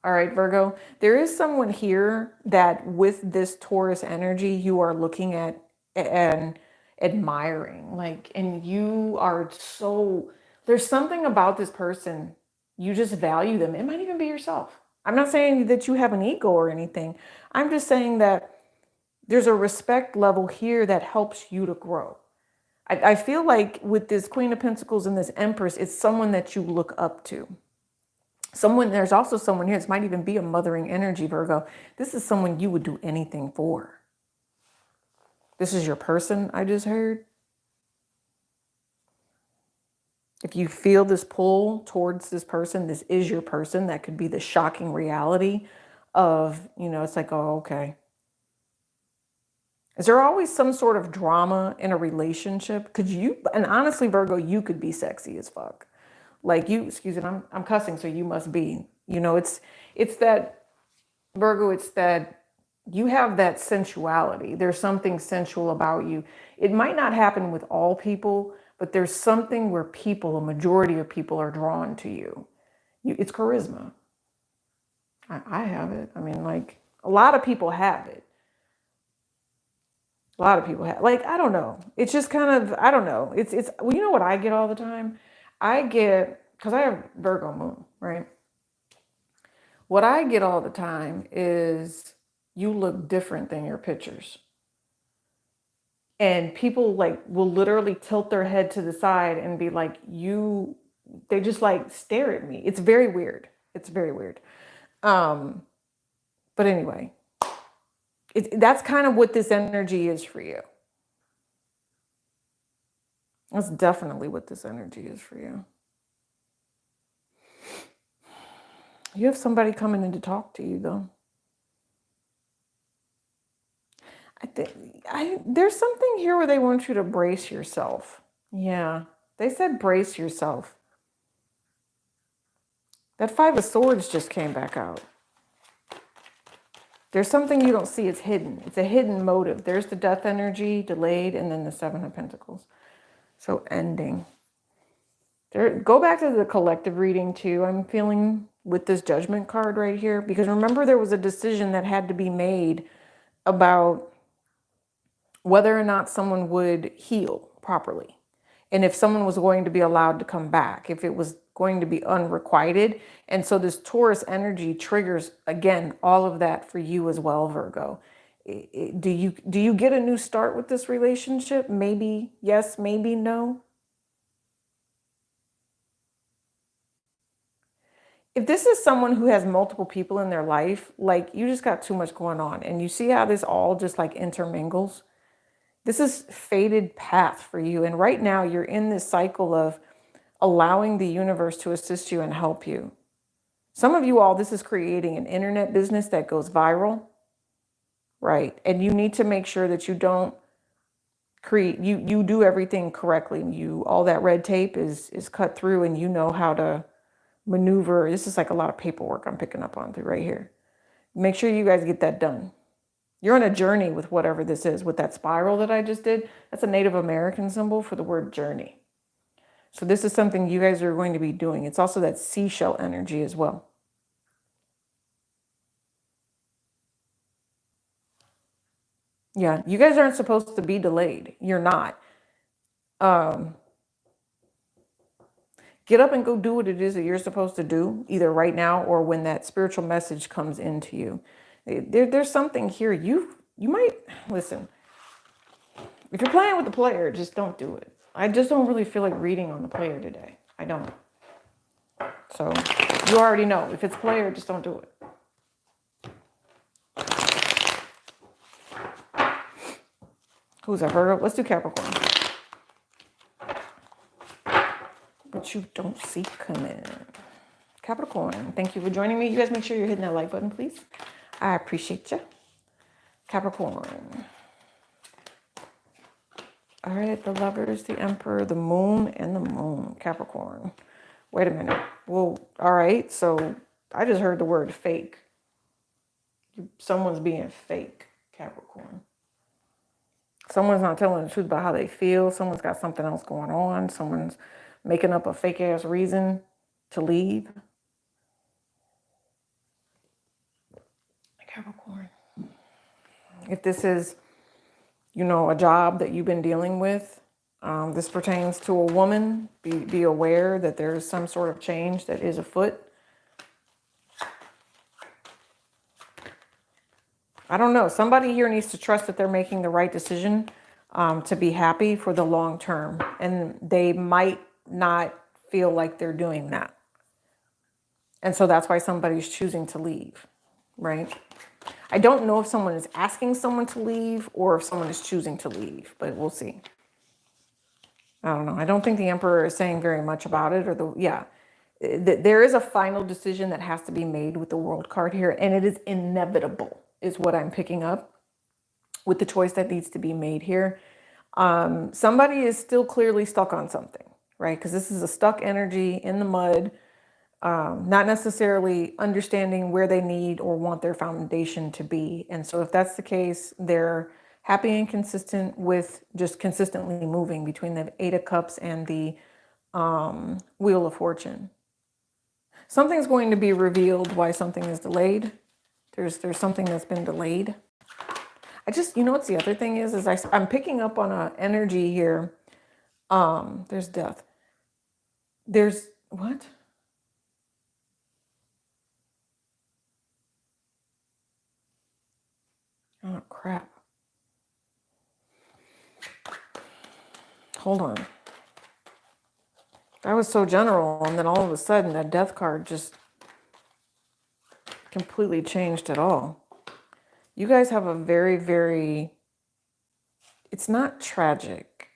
All right, Virgo, there is someone here that with this Taurus energy, you are looking at and admiring, like, and you are so, there's something about this person, you just value them. It might even be yourself. I'm not saying that you have an ego or anything. I'm just saying that there's a respect level here that helps you to grow. I feel like with this Queen of Pentacles and this Empress, it's someone that you look up to. There's also someone here, this might even be a mothering energy, Virgo. This is someone you would do anything for. This is your person, I just heard. If you feel this pull towards this person, this is your person. That could be the shocking reality of, it's like, oh, okay. Is there always some sort of drama in a relationship? And honestly, Virgo, you could be sexy as fuck. Like you, excuse me, I'm cussing, so you must be, it's that, Virgo, it's that you have that sensuality. There's something sensual about you. It might not happen with all people, but there's something where a majority of people are drawn to you. It's charisma. I have it. I mean, like, a lot of people have it. A lot of people have, like, I don't know. It's just kind of, I don't know. Well, you know what I get all the time? I get, because I have Virgo moon, right? What I get all the time is you look different than your pictures. And people like will literally tilt their head to the side and be like, they just like stare at me. It's very weird. It's very weird. But anyway, that's kind of what this energy is for you. That's definitely what this energy is for you. You have somebody coming in to talk to you, though. I think there's something here where they want you to brace yourself. Yeah, they said brace yourself. That Five of Swords just came back out. There's something you don't see. It's hidden. It's a hidden motive. There's the death energy, delayed, and then the Seven of Pentacles. So ending. Go back to the collective reading too. I'm feeling with this Judgment card right here. Because remember, there was a decision that had to be made about whether or not someone would heal properly. And if someone was going to be allowed to come back, if it was going to be unrequited. And so this Taurus energy triggers, again, all of that for you as well, Virgo. Do you get a new start with this relationship? Maybe yes, maybe no. If this is someone who has multiple people in their life, like you just got too much going on, and you see how this all just like intermingles. This is fated path for you. And right now you're in this cycle of allowing the universe to assist you and help you. Some of you all, this is creating an internet business that goes viral, right? And you need to make sure that you don't create, you do everything correctly. All that red tape is cut through, and you know how to maneuver. This is like a lot of paperwork I'm picking up on through right here. Make sure you guys get that done. You're on a journey with whatever this is. With that spiral that I just did, that's a Native American symbol for the word journey. So this is something you guys are going to be doing. It's also that seashell energy as well. Yeah, you guys aren't supposed to be delayed. You're not. Get up and go do what it is that you're supposed to do, either right now or when that spiritual message comes into you. There's something here. You might, listen, if you're playing with the player, just don't do it. I just don't really feel like reading on the player today. I don't. So you already know. If it's player, just don't do it. Who's that, Virgo? Let's do Capricorn. But you don't see coming. Capricorn, thank you for joining me. You guys make sure you're hitting that like button, please. I appreciate you. Capricorn. All right, the Lovers, the Emperor, the Moon, and the Moon. Capricorn. Wait a minute. Well, all right. So I just heard the word fake. Someone's being fake, Capricorn. Someone's not telling the truth about how they feel. Someone's got something else going on. Someone's making up a fake ass reason to leave. Capricorn. If this is, a job that you've been dealing with, this pertains to a woman, be aware that there is some sort of change that is afoot. I don't know. Somebody here needs to trust that they're making the right decision to be happy for the long term. And they might not feel like they're doing that. And so that's why somebody's choosing to leave, right? I don't know if someone is asking someone to leave or if someone is choosing to leave, but we'll see. I don't know. I don't think the Emperor is saying very much about it. There is a final decision that has to be made with the World card here, and it is inevitable, is what I'm picking up with the choice that needs to be made here. Somebody is still clearly stuck on something, right? Because this is a stuck energy in the mud. Not necessarily understanding where they need or want their foundation to be. And so if that's the case, they're happy and consistent with just consistently moving between the Eight of Cups and the Wheel of Fortune. Something's going to be revealed why something is delayed. There's something that's been delayed. I just, you know what's the other thing is I'm picking up on a energy here. There's death. There's what? Oh crap. Hold on. That was so general, and then all of a sudden that death card just completely changed it all. You guys have a very, very, it's not tragic,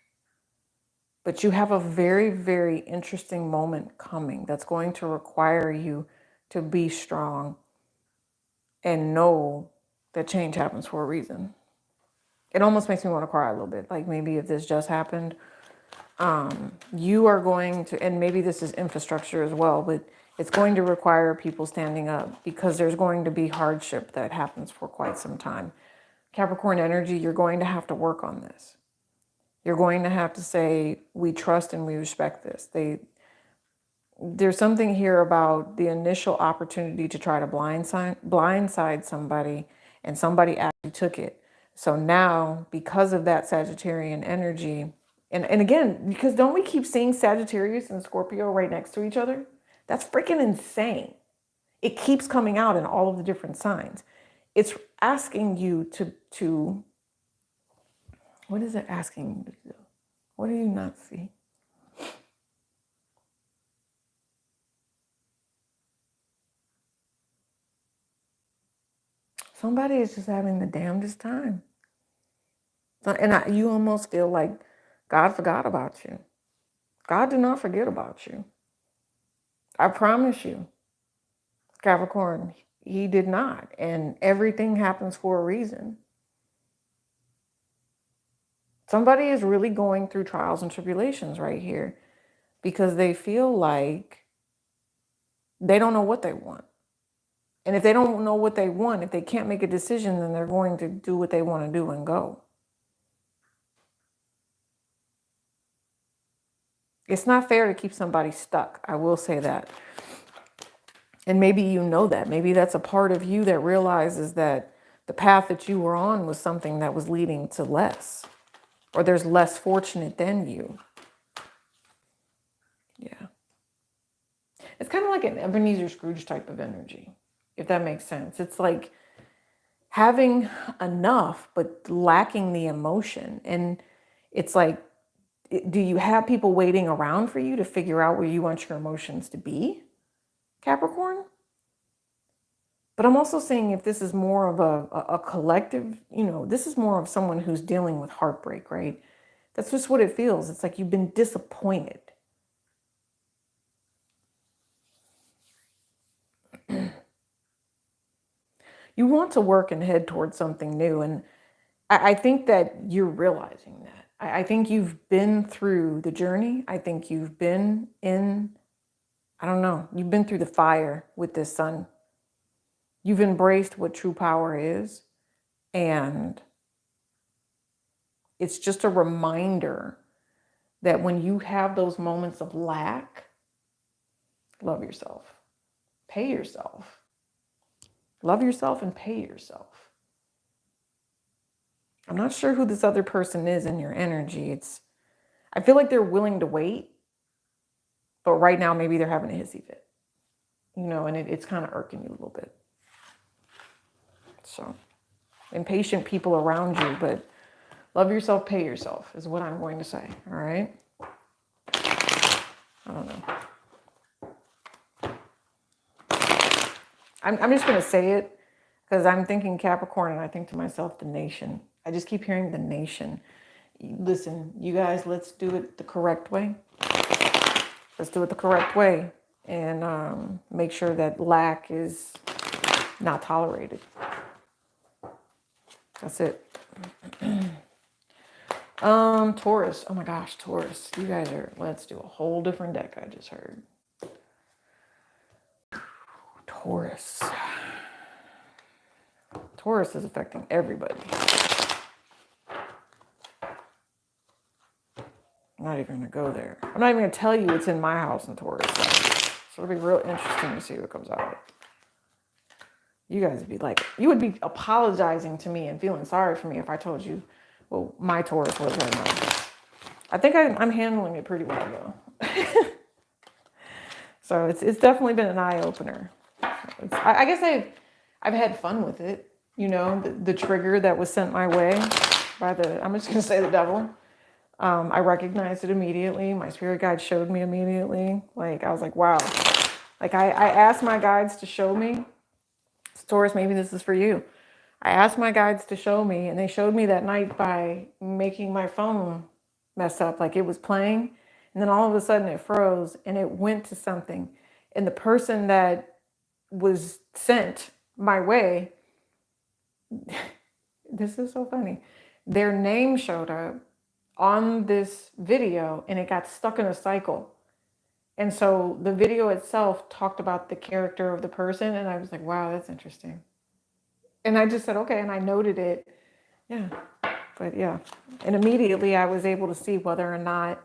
but you have a very, very interesting moment coming that's going to require you to be strong and know that change happens for a reason. It almost makes me want to cry a little bit. Like maybe if this just happened, you are going to, and maybe this is infrastructure as well, but it's going to require people standing up because there's going to be hardship that happens for quite some time. Capricorn energy, you're going to have to work on this. You're going to have to say, we trust and we respect this. There's something here about the initial opportunity to try to blindside somebody, and somebody actually took it. So now, because of that Sagittarian energy, and again, because don't we keep seeing Sagittarius and Scorpio right next to each other? That's freaking insane. It keeps coming out in all of the different signs. It's asking you to what is it asking you to do? What do you not see? Somebody is just having the damnedest time. And you almost feel like God forgot about you. God did not forget about you. I promise you, Capricorn, he did not. And everything happens for a reason. Somebody is really going through trials and tribulations right here because they feel like they don't know what they want. And if they don't know what they want, if they can't make a decision, then they're going to do what they want to do and go. It's not fair to keep somebody stuck. I will say that. And maybe you know that. Maybe that's a part of you that realizes that the path that you were on was something that was leading to less. Or there's less fortunate than you. Yeah. It's kind of like an Ebenezer Scrooge type of energy, if that makes sense. It's like having enough, but lacking the emotion. And it's like, do you have people waiting around for you to figure out where you want your emotions to be, Capricorn? But I'm also saying if this is more of a collective, this is more of someone who's dealing with heartbreak, right? That's just what it feels. It's like you've been disappointed. You want to work and head towards something new. And I think that you're realizing that. I think you've been through the journey. I think you've been you've been through the fire with this sun. You've embraced what true power is. And it's just a reminder that when you have those moments of lack, love yourself, pay yourself, love yourself and pay yourself. I'm not sure who this other person is in your energy. I feel like they're willing to wait, but right now maybe they're having a hissy fit, and it's kind of irking you a little bit. So, impatient people around you, but love yourself, pay yourself is what I'm going to say. All right. I don't know. I'm just going to say it because I'm thinking Capricorn and I think to myself, the nation. I just keep hearing the nation. Listen, you guys, let's do it the correct way. Let's do it the correct way and make sure that lack is not tolerated. That's it. Taurus. Oh my gosh, Taurus. You guys let's do a whole different deck, I just heard. Taurus. Taurus is affecting everybody. I'm not even going to go there. I'm not even going to tell you what's in my house in Taurus. So So it'll be real interesting to see what comes out. You guys would be like, you would be apologizing to me and feeling sorry for me if I told you, well, my Taurus was right now. I think I'm handling it pretty well though. So it's definitely been an eye opener. I guess I've had fun with it. You know, the trigger that was sent my way by I'm just gonna say the devil. I recognized it immediately. My spirit guide showed me immediately. Like I was like, wow. Like I asked my guides to show me. Taurus, maybe this is for you. I asked my guides to show me, and they showed me that night by making my phone mess up. Like it was playing, and then all of a sudden it froze and it went to something. And the person that was sent my way, this is so funny, their name showed up on this video and it got stuck in a cycle. And so the video itself talked about the character of the person, and I was like, wow, that's interesting. And I just said, okay, and I noted it. Yeah, but yeah. And immediately I was able to see whether or not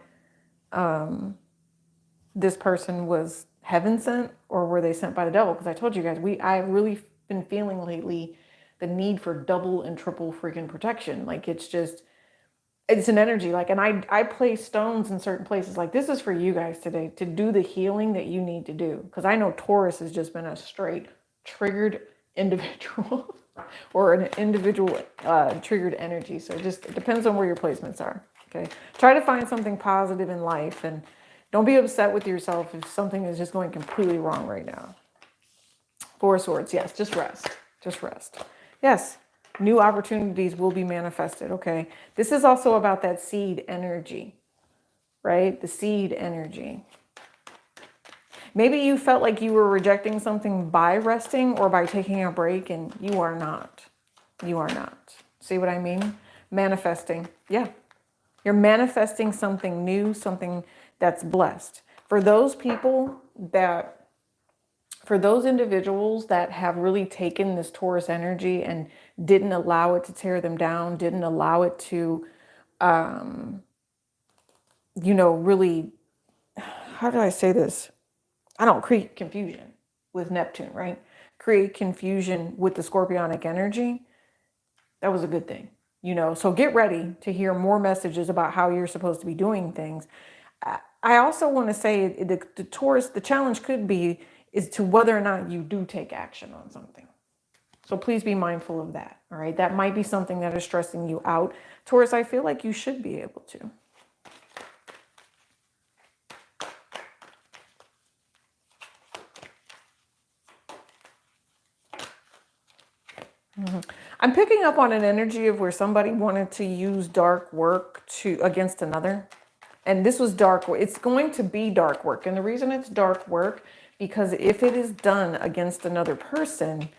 this person was heaven sent or were they sent by the devil. Because I told you guys, I've really been feeling lately the need for double and triple freaking protection. Like it's an energy. Like, and I place stones in certain places. Like this is for you guys today to do the healing that you need to do. Because I know Taurus has just been a straight triggered individual or an individual triggered energy. So it depends on where your placements are. Okay. Try to find something positive in life and don't be upset with yourself if something is just going completely wrong right now. Four of Swords. Yes. Just rest. Just rest. Yes. New opportunities will be manifested. Okay. This is also about that seed energy, right? The seed energy. Maybe you felt like you were rejecting something by resting or by taking a break, and you are not. You are not. See what I mean? Manifesting. Yeah. You're manifesting something new, something that's blessed. For those individuals that have really taken this Taurus energy and didn't allow it to tear them down, didn't allow it to, really, how do I say this? I don't create confusion with Neptune, right? Create confusion with the Scorpionic energy. That was a good thing, so get ready to hear more messages about how you're supposed to be doing things. I also want to say the Taurus, the challenge is to whether or not you do take action on something. So please be mindful of that. All right. That might be something that is stressing you out. Taurus, I feel like you should be able to. I'm picking up on an energy of where somebody wanted to use dark work against another. And this was dark work. It's going to be dark work. And the reason it's dark work, because if it is done against another person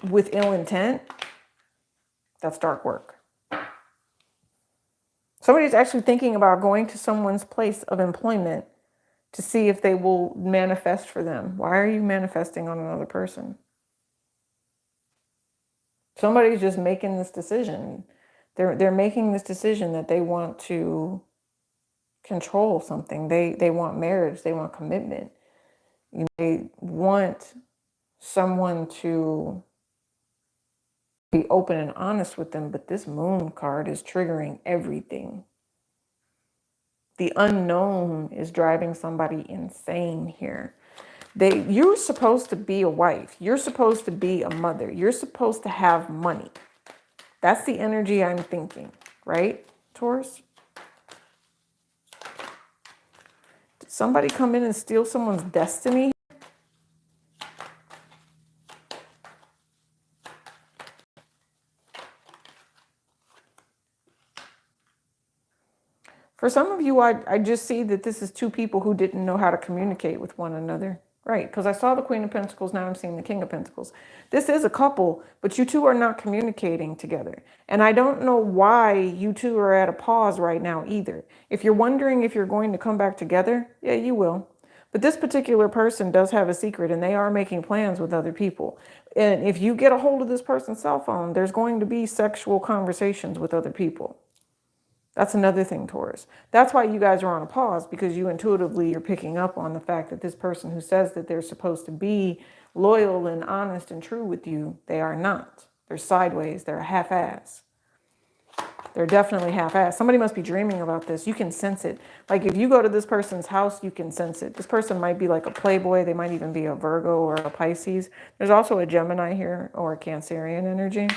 with ill intent, that's dark work. Somebody's actually thinking about going to someone's place of employment to see if they will manifest for them. Why are you manifesting on another person? Somebody's just making this decision. They're making this decision that they want to control something. They want marriage. They want commitment. They want someone to be open and honest with them. But this Moon card is triggering everything. The unknown is driving somebody insane here. You're supposed to be a wife. You're supposed to be a mother. You're supposed to have money. That's the energy I'm thinking, right, Taurus? Did somebody come in and steal someone's destiny? For some of you, I just see that this is two people who didn't know how to communicate with one another. Right, because I saw the Queen of Pentacles, now I'm seeing the King of Pentacles. This is a couple, but you two are not communicating together. And I don't know why you two are at a pause right now either. If you're wondering if you're going to come back together, yeah, you will. But this particular person does have a secret, and they are making plans with other people. And if you get a hold of this person's cell phone, there's going to be sexual conversations with other people. That's another thing, Taurus. That's why you guys are on a pause, because you intuitively are picking up on the fact that this person who says that they're supposed to be loyal and honest and true with you, they are not. They're sideways. They're half-ass. They're definitely half-assed. Somebody must be dreaming about this. You can sense it. Like if you go to this person's house, you can sense it. This person might be like a playboy. They might even be a Virgo or a Pisces. There's also a Gemini here, or a Cancerian energy.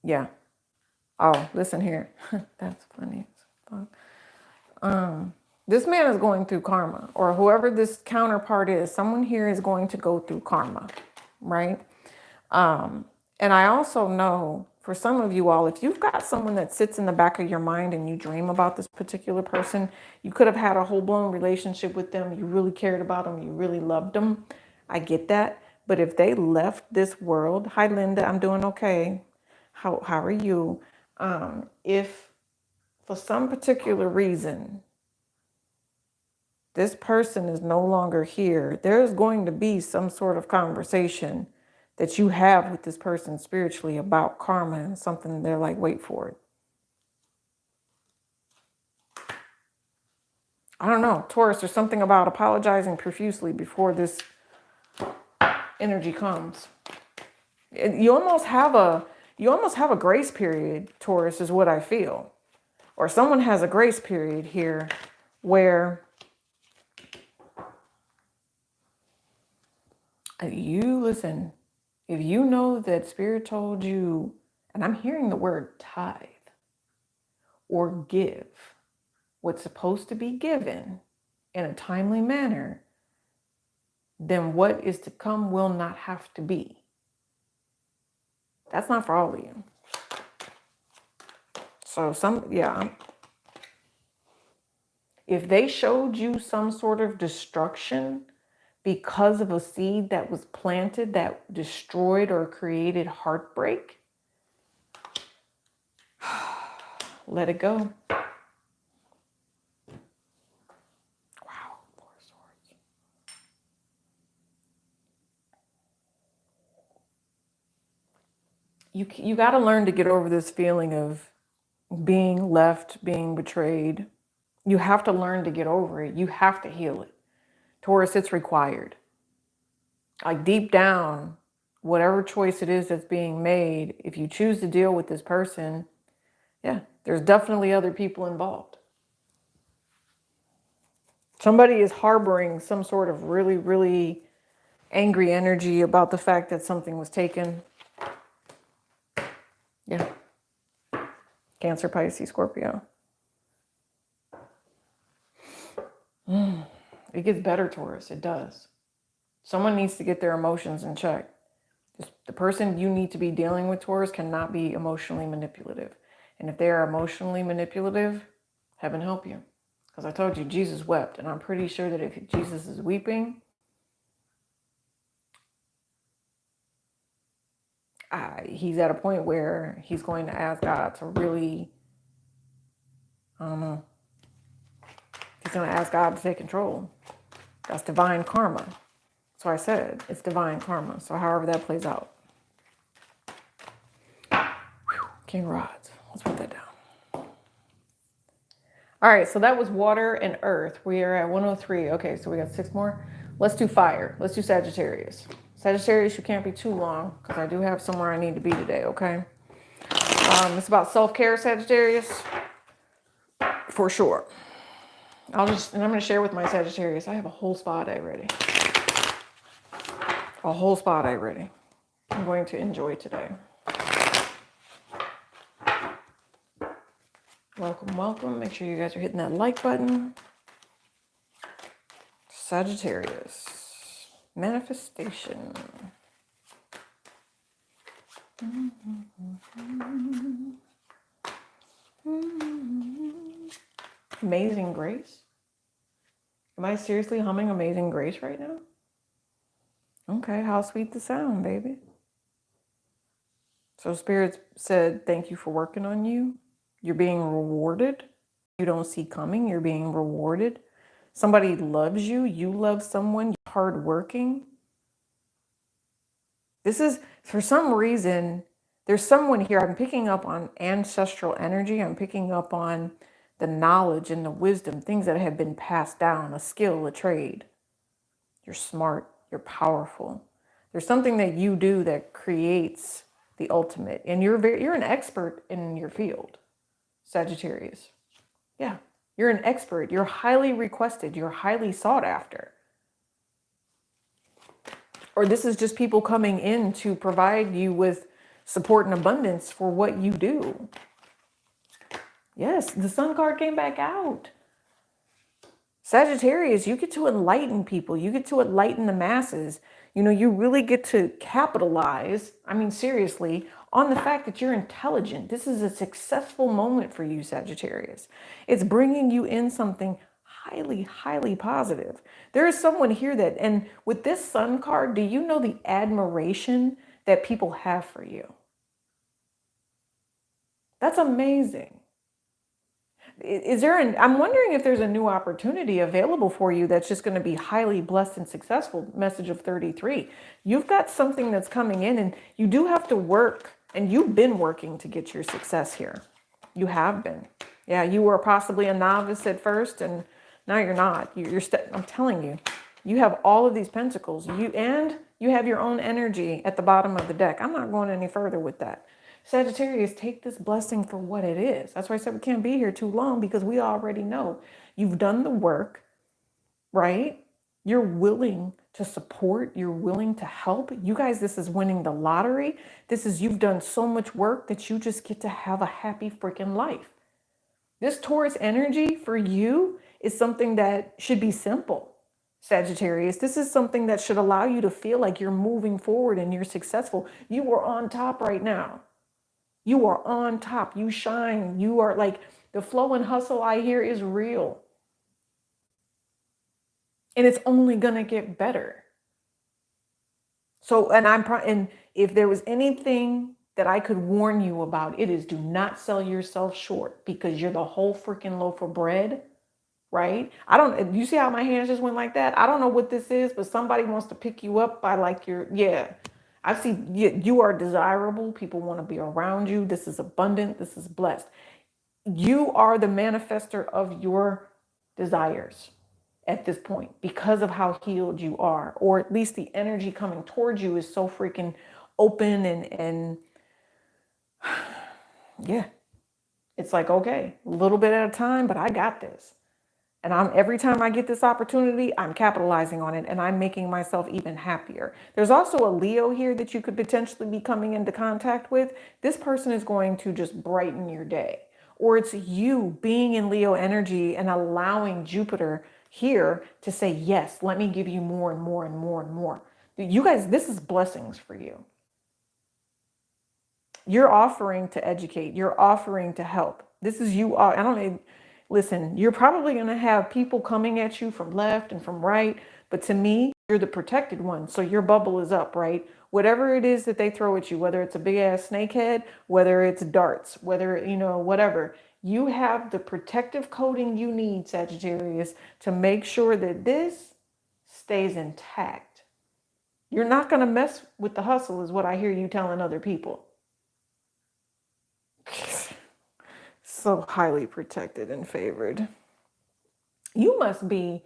Yeah. Oh, listen here. That's funny. This man is going through karma, or whoever this counterpart is, someone here is going to go through karma, right? And I also know for some of you all, if you've got someone that sits in the back of your mind and you dream about this particular person, you could have had a whole-blown relationship with them. You really cared about them. You really loved them. I get that. But if they left this world, hi, Linda, I'm doing okay. How are you? If for some particular reason, this person is no longer here, there's going to be some sort of conversation that you have with this person spiritually about karma, and something they're like, wait for it. I don't know, Taurus, there's something about apologizing profusely before this energy comes. You almost have a grace period, Taurus, is what I feel. Or someone has a grace period here where you listen. If you know that Spirit told you, and I'm hearing the word tithe or give, what's supposed to be given in a timely manner, then what is to come will not have to be. That's not for all of you. So if they showed you some sort of destruction because of a seed that was planted that destroyed or created heartbreak, let it go. Wow, Four of Swords. You got to learn to get over this feeling of being left, being betrayed. You have to learn to get over it. You have to heal it. Taurus, it's required. Like deep down, whatever choice it is that's being made, if you choose to deal with this person, yeah, there's definitely other people involved. Somebody is harboring some sort of really, really angry energy about the fact that something was taken. Yeah. Cancer, Pisces, Scorpio. It gets better, Taurus. It does. Someone needs to get their emotions in check. The person you need to be dealing with, Taurus, cannot be emotionally manipulative. And if they are emotionally manipulative, heaven help you. Because I told you, Jesus wept. And I'm pretty sure that if Jesus is weeping, he's at a point where he's going to ask God to really, I don't know. He's going to ask God to take control. That's divine karma. So I said, it's divine karma. So however that plays out. King Rods. Let's put that down. All right, so that was water and earth. We are at 103. Okay, so we got 6 more. Let's do fire. Let's do Sagittarius. Sagittarius, you can't be too long because I do have somewhere I need to be today, okay? It's about self-care, Sagittarius, for sure. I'm going to share with my Sagittarius. I have a whole spa day ready. A whole spa day ready. I'm going to enjoy today. Welcome, welcome. Make sure you guys are hitting that like button. Sagittarius. Manifestation. Amazing Grace. Am I seriously humming Amazing Grace right now? Okay, how sweet the sound, baby. So Spirit said, thank you for working on you. You're being rewarded. You don't see coming. You're being rewarded. Somebody loves you. You love someone. You're hardworking. This is, for some reason, There's someone here, I'm picking up on ancestral energy. I'm picking up on the knowledge and the wisdom, things that have been passed down, a skill, a trade. You're smart, you're powerful. There's something that you do that creates the ultimate. And you're an expert in your field, Sagittarius. Yeah, you're an expert. You're highly requested. You're highly sought after. Or this is just people coming in to provide you with support and abundance for what you do. Yes, the Sun card came back out. Sagittarius, you get to enlighten people. You get to enlighten the masses. You know, you really get to capitalize, I mean, seriously, on the fact that you're intelligent. This is a successful moment for you, Sagittarius. It's bringing you in something highly, highly positive. There is someone here that, and with this Sun card, do you know the admiration that people have for you? That's amazing. Is there I'm wondering if there's a new opportunity available for you that's just going to be highly blessed and successful. Message of 33. You've got something that's coming in, and you do have to work, and you've been working to get your success here. You have been. Yeah, you were possibly a novice at first, and now you're not. I'm telling you, you have all of these pentacles. You have your own energy at the bottom of the deck. I'm not going any further with that. Sagittarius, take this blessing for what it is. That's why I said we can't be here too long, because we already know you've done the work, right? You're willing to support. You're willing to help. You guys, this is winning the lottery. You've done so much work that you just get to have a happy freaking life. This Taurus energy for you is something that should be simple, Sagittarius. This is something that should allow you to feel like you're moving forward and you're successful. You are on top right now. You are on top. You shine. You are like, the flow and hustle I hear is real. And it's only going to get better. So, and if there was anything that I could warn you about, it is do not sell yourself short, because you're the whole freaking loaf of bread, right? You see how my hands just went like that? I don't know what this is, but somebody wants to pick you up by like I see you are desirable. People want to be around you. This is abundant. This is blessed. You are the manifester of your desires at this point, because of how healed you are, or at least the energy coming towards you is so freaking open and yeah, it's like, okay, a little bit at a time, but I got this. And every time I get this opportunity, I'm capitalizing on it, and I'm making myself even happier. There's also a Leo here that you could potentially be coming into contact with. This person is going to just brighten your day. Or it's you being in Leo energy and allowing Jupiter here to say, yes, let me give you more and more and more and more. You guys, this is blessings for you. You're offering to educate. You're offering to help. This is you. I don't know. Listen, you're probably going to have people coming at you from left and from right. But to me, you're the protected one. So your bubble is up, right? Whatever it is that they throw at you, whether it's a big ass snake head, whether it's darts, whether, whatever, you have the protective coating you need, Sagittarius, to make sure that this stays intact. You're not going to mess with the hustle, is what I hear you telling other people. So highly protected and favored. You must be,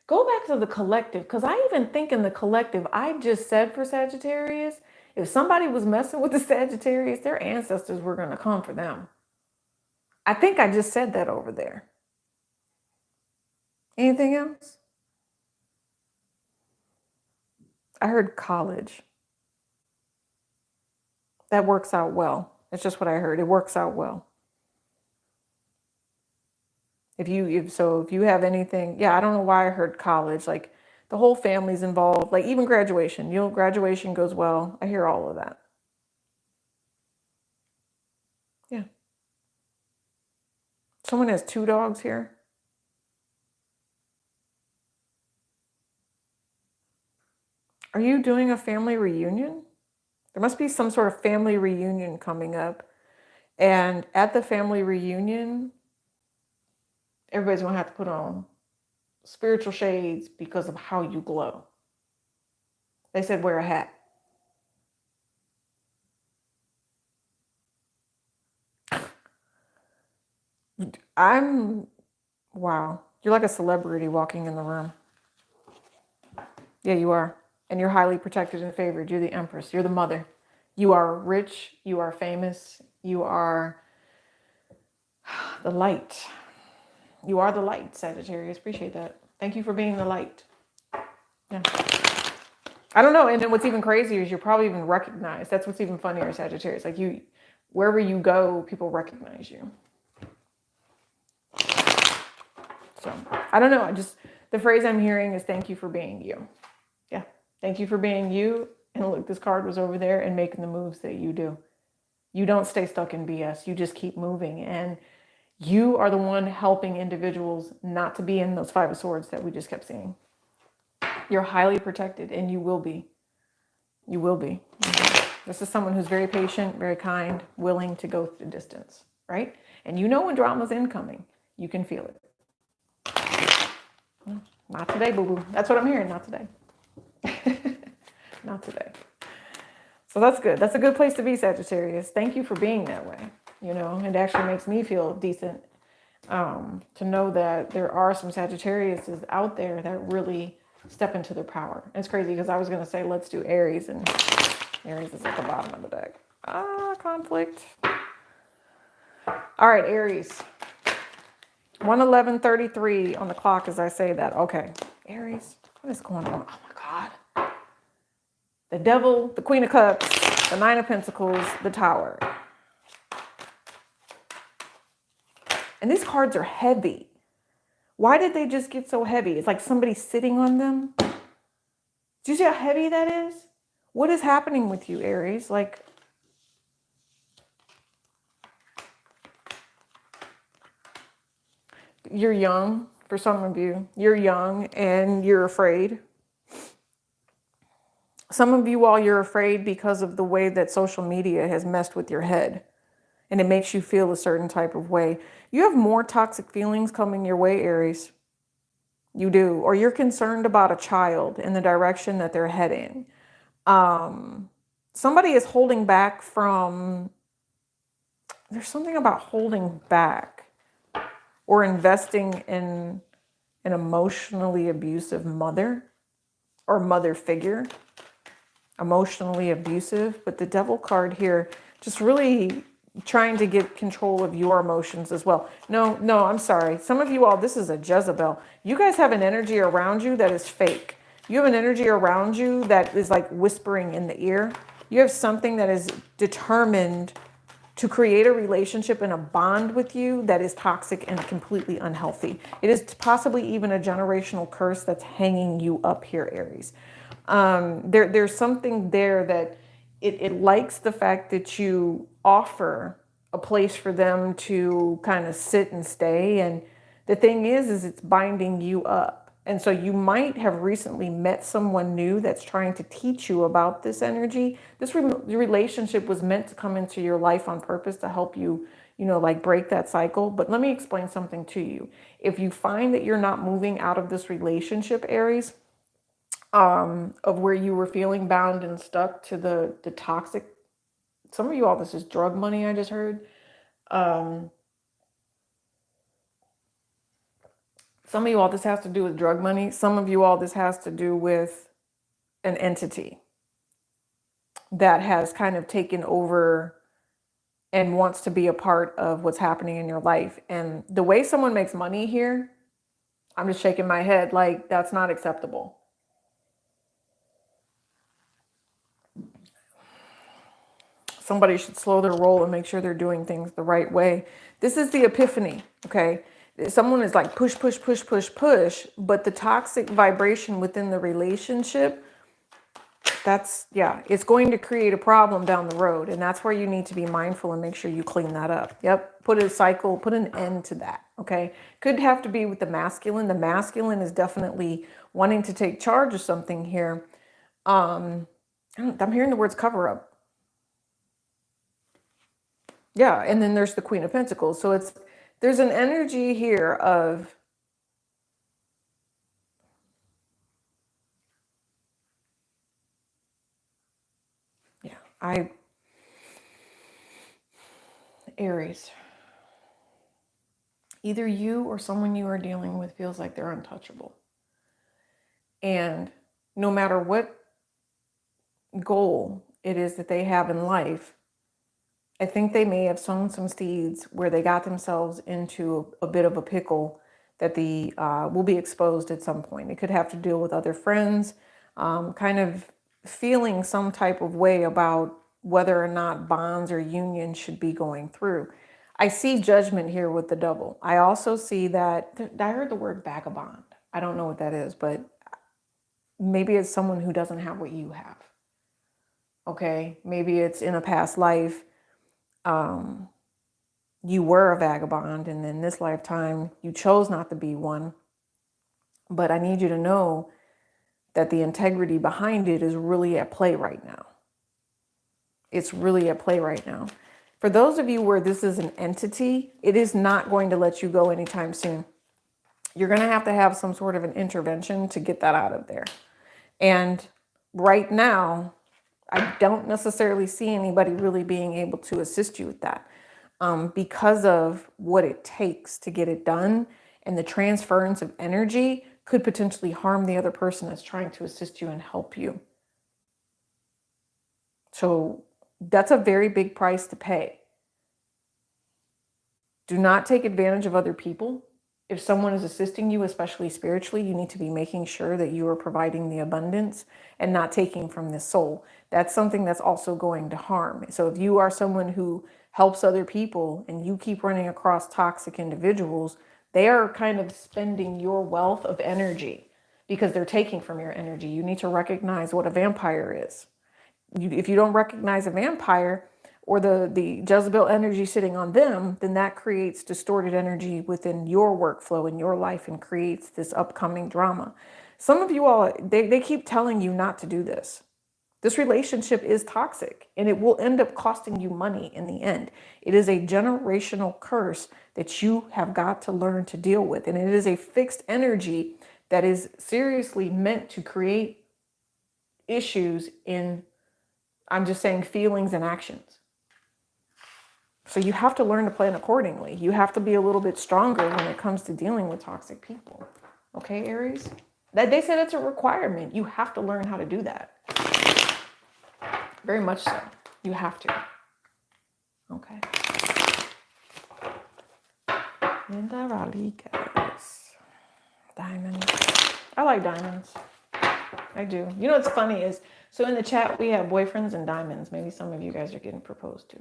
go back to the collective, because I even think in the collective, I just said for Sagittarius, if somebody was messing with the Sagittarius, their ancestors were going to come for them. I think I just said that over there. Anything else? I heard college. That works out well. That's just what I heard. It works out well. If you have anything, I don't know why I heard college, like the whole family's involved, like even graduation, graduation goes well. I hear all of that. Yeah. Someone has 2 dogs here. Are you doing a family reunion? There must be some sort of family reunion coming up. And at the family reunion, everybody's going to have to put on spiritual shades because of how you glow. They said wear a hat. Wow. You're like a celebrity walking in the room. Yeah, you are. And you're highly protected and favored. You're the empress. You're the mother. You are rich. You are famous. You are the light. You are the light, Sagittarius. Appreciate that. Thank you for being the light. Yeah. I don't know. And then what's even crazier is you're probably even recognized. That's what's even funnier, Sagittarius. Like wherever you go, people recognize you. So I don't know. The phrase I'm hearing is thank you for being you. Yeah. Thank you for being you. And look, this card was over there and making the moves that you do. You don't stay stuck in BS. You just keep moving. And you are the one helping individuals not to be in those Five of Swords that we just kept seeing. You're highly protected, and you will be. You will be. This is someone who's very patient, very kind, willing to go the distance, right? And you know when drama's incoming. You can feel it. Not today, boo-boo. That's what I'm hearing. Not today. Not today. So that's good. That's a good place to be, Sagittarius. Thank you for being that way. You know, it actually makes me feel decent to know that there are some Sagittariuses out there that really step into their power. And it's crazy because I was going to say, let's do Aries, and Aries is at the bottom of the deck. Conflict. All right, Aries. 1:11:33 on the clock as I say that. Okay, Aries, what is going on? Oh my God. The Devil, the Queen of Cups, the Nine of Pentacles, the Tower. And these cards are heavy. Why did they just get so heavy? It's like somebody sitting on them. Do you see how heavy that is? What is happening with you, Aries? Like, you're young, for some of you. You're young and you're afraid. Some of you, while you're afraid because of the way that social media has messed with your head and it makes you feel a certain type of way. You have more toxic feelings coming your way, Aries. You do. Or you're concerned about a child in the direction that they're heading. Somebody is holding back from, there's something about holding back or investing in an emotionally abusive mother or mother figure. Emotionally abusive, but the Devil card here just really trying to get control of your emotions as well. No, I'm sorry. Some of you all, this is a Jezebel. You guys have an energy around you that is fake. You have an energy around you that is like whispering in the ear. You have something that is determined to create a relationship and a bond with you that is toxic and completely unhealthy. It is possibly even a generational curse that's hanging you up here, Aries. There's something there that it likes the fact that you offer a place for them to kind of sit and stay. And the thing is it's binding you up. And so you might have recently met someone new that's trying to teach you about this energy. This relationship was meant to come into your life on purpose to help you, you know, like break that cycle. But let me explain something to you. If you find that you're not moving out of this relationship, Aries, of where you were feeling bound and stuck to the toxic, some of you all, this is drug money, I just heard. Some of you all, this has to do with drug money. Some of you all, this has to do with an entity that has kind of taken over and wants to be a part of what's happening in your life. And the way someone makes money here, I'm just shaking my head like that's not acceptable. Somebody should slow their roll and make sure they're doing things the right way. This is the epiphany, okay? Someone is like push, push, push, push, push, but the toxic vibration within the relationship, that's, yeah, it's going to create a problem down the road. And that's where you need to be mindful and make sure you clean that up. Yep, put a cycle, put an end to that, okay? Could have to be with the masculine. The masculine is definitely wanting to take charge of something here. I'm hearing the words cover up. Yeah, and then there's the Queen of Pentacles. So there's an energy here of, yeah, Aries. Either you or someone you are dealing with feels like they're untouchable. And no matter what goal it is that they have in life, I think they may have sown some seeds where they got themselves into a bit of a pickle that will be exposed at some point. It could have to deal with other friends, kind of feeling some type of way about whether or not bonds or unions should be going through. I see judgment here with the double. I also see that, I heard the word vagabond. I don't know what that is, but maybe it's someone who doesn't have what you have. Okay, maybe it's in a past life. You were a vagabond, and in this lifetime, you chose not to be one. But I need you to know that the integrity behind it is really at play right now. It's really at play right now. For those of you where this is an entity, it is not going to let you go anytime soon. You're going to have some sort of an intervention to get that out of there. And right now, I don't necessarily see anybody really being able to assist you with that. Because of what it takes to get it done, and the transference of energy could potentially harm the other person that's trying to assist you and help you. So that's a very big price to pay. Do not take advantage of other people. If someone is assisting you, especially spiritually, you need to be making sure that you are providing the abundance and not taking from this soul. That's something that's also going to harm. So if you are someone who helps other people and you keep running across toxic individuals, they are kind of spending your wealth of energy because they're taking from your energy. You need to recognize what a vampire is. If you don't recognize a vampire or the Jezebel energy sitting on them, then that creates distorted energy within your workflow in your life and creates this upcoming drama. Some of you all, they keep telling you not to do this. This relationship is toxic and it will end up costing you money in the end. It is a generational curse that you have got to learn to deal with. And it is a fixed energy that is seriously meant to create issues in, I'm just saying, feelings and actions. So you have to learn to plan accordingly. You have to be a little bit stronger when it comes to dealing with toxic people. Okay, Aries? They said it's a requirement. You have to learn how to do that. Very much so. You have to. Okay. Linda Rodriguez. Diamonds. I like diamonds. I do. You know what's funny is, so in the chat we have boyfriends and diamonds. Maybe some of you guys are getting proposed to.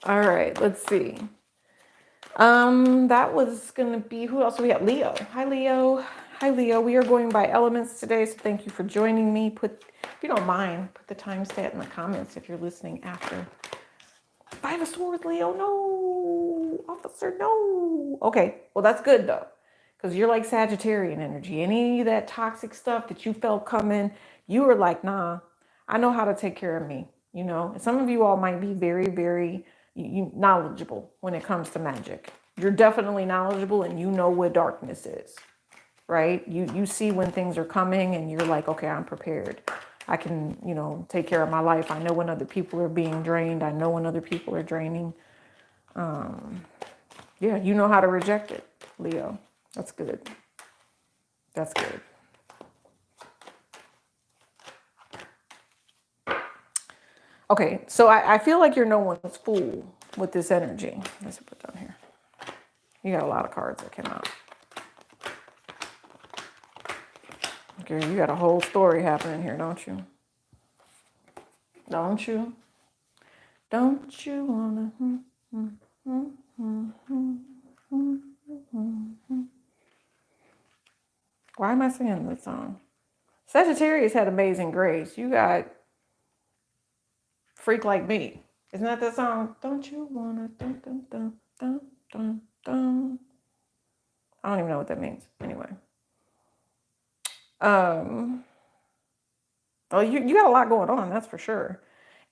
All right, let's see. That was gonna be, who else do we have? Leo. Hi, Leo. Hi, Leo. We are going by elements today, so thank you for joining me. If you don't mind, put the time stat in the comments if you're listening after. Five of Swords, Leo. No, officer, no. Okay, well, that's good though, because you're like Sagittarian energy. Any of that toxic stuff that you felt coming, you were like, nah, I know how to take care of me. You know, and some of you all might be very, very knowledgeable when it comes to magic. You're definitely knowledgeable and you know what darkness is, right? You see when things are coming and you're like, okay, I'm prepared. I can, take care of my life. I know when other people are being drained. I know when other people are draining. Yeah, you know how to reject it, Leo. That's good. That's good. Okay, so I feel like you're no one's fool with this energy. Let's put down here. You got a lot of cards that came out. Okay, you got a whole story happening here, don't you? Don't you? Don't you wanna? Why am I singing this song? Sagittarius had Amazing Grace. You got Freak Like Me. Isn't that the song? Don't you wanna? Dun, dun, dun, dun, dun, dun. I don't even know what that means. Anyway. Well, you got a lot going on, that's for sure.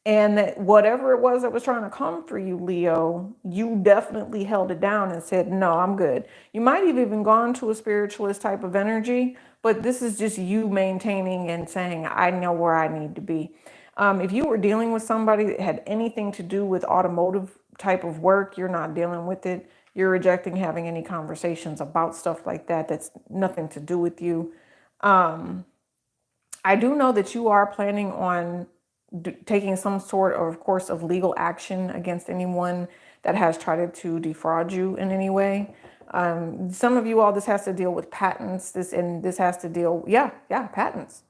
And that whatever it was that was trying to come for you, Leo, you definitely held it down and said, no, I'm good. You might have even gone to a spiritualist type of energy, but this is just you maintaining and saying, I know where I need to be. If you were dealing with somebody that had anything to do with automotive type of work. You're not dealing with it. You're rejecting having any conversations about stuff like that. That's nothing to do with you. I do know that you are planning on taking some sort of course of legal action against anyone that has tried to defraud you in any way. Some of you all, this has to deal with patents. This has to deal, patents.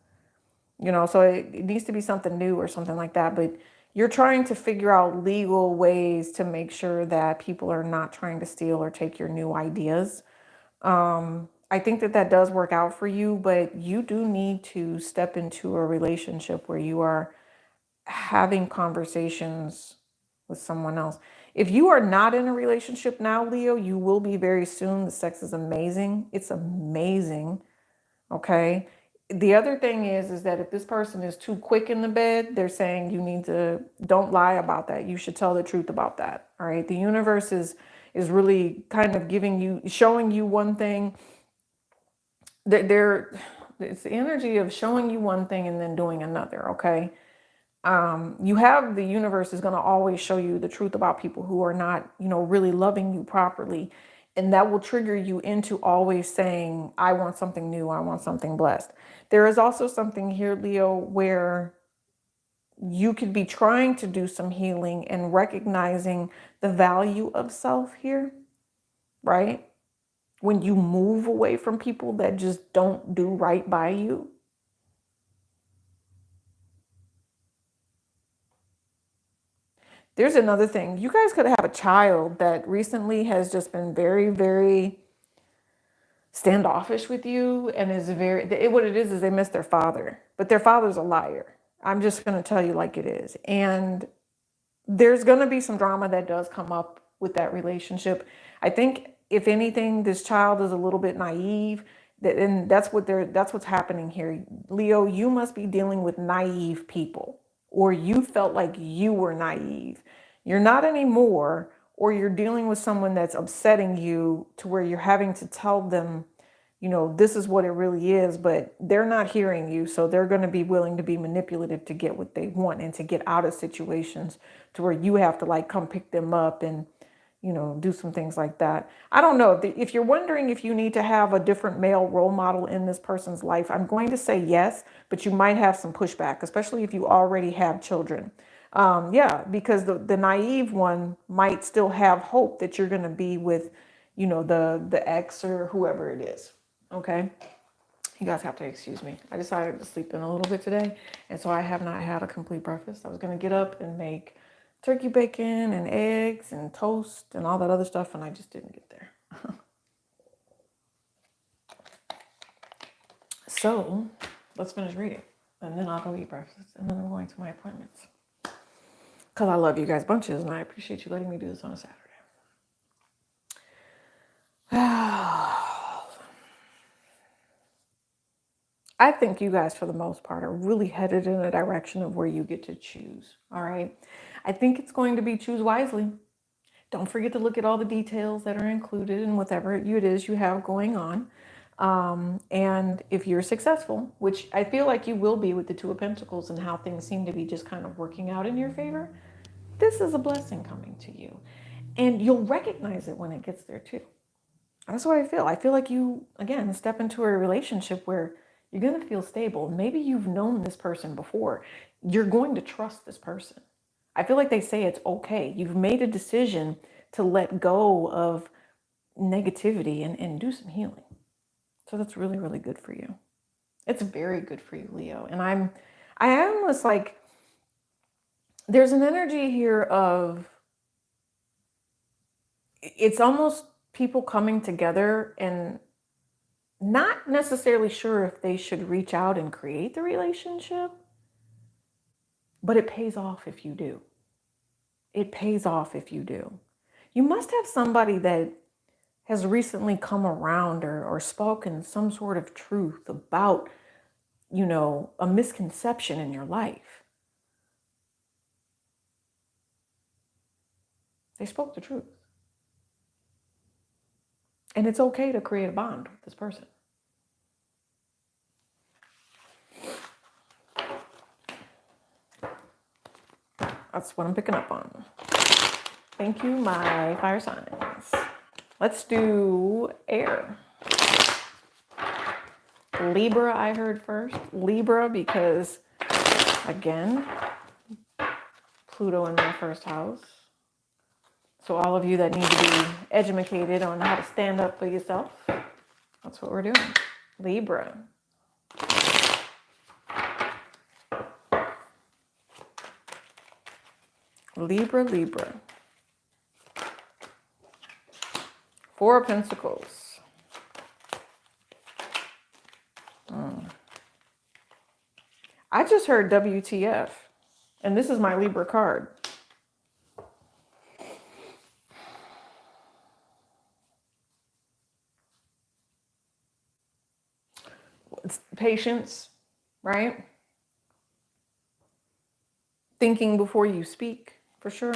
So it needs to be something new or something like that. But you're trying to figure out legal ways to make sure that people are not trying to steal or take your new ideas. I think that does work out for you, but you do need to step into a relationship where you are having conversations with someone else. If you are not in a relationship now, Leo, you will be very soon. The sex is amazing. It's amazing. Okay. The other thing is that if this person is too quick in the bed, they're saying you need to, don't lie about that. You should tell the truth about that. All right. The universe is really kind of showing you one thing. It's the energy of showing you one thing and then doing another. Okay. The universe is going to always show you the truth about people who are not, really loving you properly. And that will trigger you into always saying, I want something new. I want something blessed. There is also something here, Leo, where you could be trying to do some healing and recognizing the value of self here, right? When you move away from people that just don't do right by you. There's another thing. You guys could have a child that recently has just been very, very standoffish with you and what it is they miss their father, but their father's a liar. I'm just going to tell you like it is. And there's going to be some drama that does come up with that relationship. I think if anything, this child is a little bit naive, and that's what's happening here. Leo, you must be dealing with naive people, or you felt like you were naive. You're not anymore, or you're dealing with someone that's upsetting you to where you're having to tell them, this is what it really is, but they're not hearing you. So they're going to be willing to be manipulative to get what they want and to get out of situations to where you have to like come pick them up and, do some things like that. I don't know if you're wondering if you need to have a different male role model in this person's life. I'm going to say yes, but you might have some pushback, especially if you already have children. Because the naive one might still have hope that you're going to be with, the ex or whoever it is. Okay. You guys have to excuse me. I decided to sleep in a little bit today. And so I have not had a complete breakfast. I was going to get up and make turkey bacon and eggs and toast and all that other stuff. And I just didn't get there. So let's finish reading. And then I'll go eat breakfast. And then I'm going to my appointments. Because I love you guys bunches. And I appreciate you letting me do this on a Saturday. I think you guys, for the most part, are really headed in a direction of where you get to choose. All right. I think it's going to be choose wisely. Don't forget to look at all the details that are included in whatever it is you have going on. And if you're successful, which I feel like you will be with the Two of Pentacles and how things seem to be just kind of working out in your favor, this is a blessing coming to you. And you'll recognize it when it gets there too. That's what I feel. I feel like you, again, step into a relationship where you're going to feel stable. Maybe you've known this person before. You're going to trust this person. I feel like they say it's okay. You've made a decision to let go of negativity and do some healing. So that's really, really good for you. It's very good for you, Leo. And I almost like, there's an energy here of, it's almost people coming together and not necessarily sure if they should reach out and create the relationship, but it pays off if you do. It pays off if you do. You must have somebody that has recently come around or spoken some sort of truth about, a misconception in your life. They spoke the truth. And it's okay to create a bond with this person. That's what I'm picking up on. Thank you, my fire signs. Let's do air. Libra, I heard first. Libra, because again, Pluto in my first house. So all of you that need to be educated on how to stand up for yourself, that's what we're doing. Libra. Libra, Libra. Four of Pentacles. I just heard WTF, and this is my Libra card. It's patience, right? Thinking before you speak, for sure.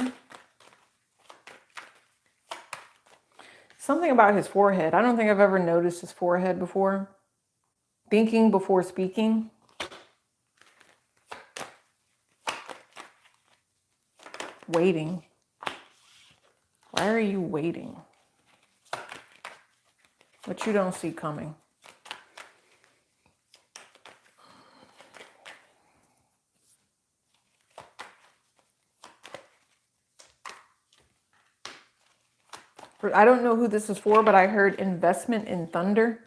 Something about his forehead. I don't think I've ever noticed his forehead before. Thinking before speaking. Waiting. Why are you waiting? What you don't see coming. I don't know who this is for, but I heard investment in thunder.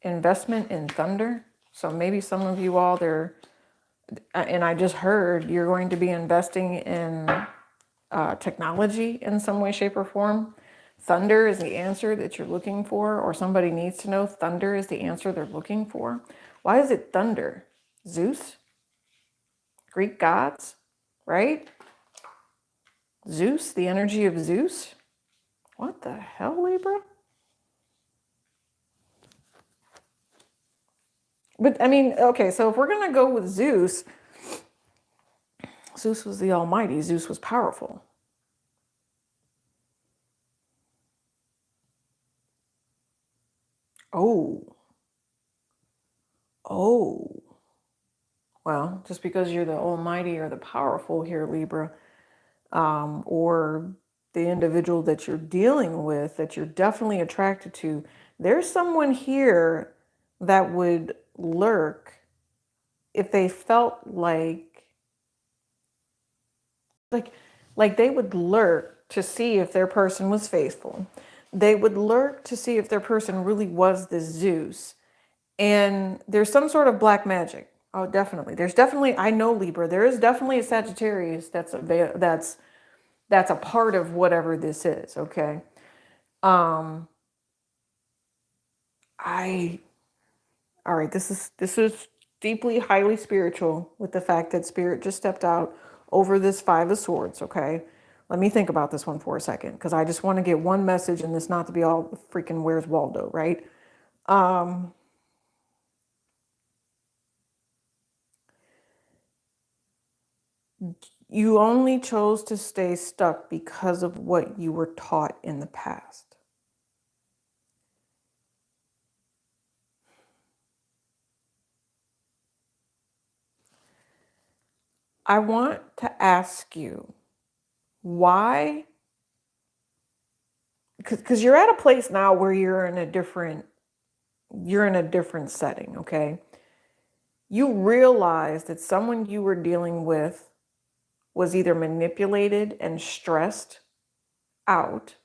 Investment in thunder. So maybe some of you all there, and I just heard you're going to be investing in technology in some way, shape, or form. Thunder is the answer that you're looking for, or somebody needs to know thunder is the answer they're looking for. Why is it thunder? Zeus? Greek gods, right? Zeus, the energy of Zeus. What the hell, Libra? But I mean, okay, so if we're going to go with Zeus, Zeus was the Almighty. Zeus was powerful. Oh. Well, just because you're the Almighty or the powerful here, Libra, or the individual that you're dealing with, that you're definitely attracted to, there's someone here that would lurk if they felt like they would lurk to see if their person was faithful. They would lurk to see if their person really was this Zeus. And there's some sort of black magic. Oh, definitely. There's definitely, I know Libra, there is definitely a Sagittarius that's a part of whatever this is, okay? All right, this is deeply, highly spiritual with the fact that Spirit just stepped out over this Five of Swords, okay? Let me think about this one for a second, because I just want to get one message and this not to be all freaking where's Waldo, right? You only chose to stay stuck because of what you were taught in the past. I want to ask you why, because you're at a place now where you're in a different setting, okay? You realize that someone you were dealing with was either manipulated and stressed out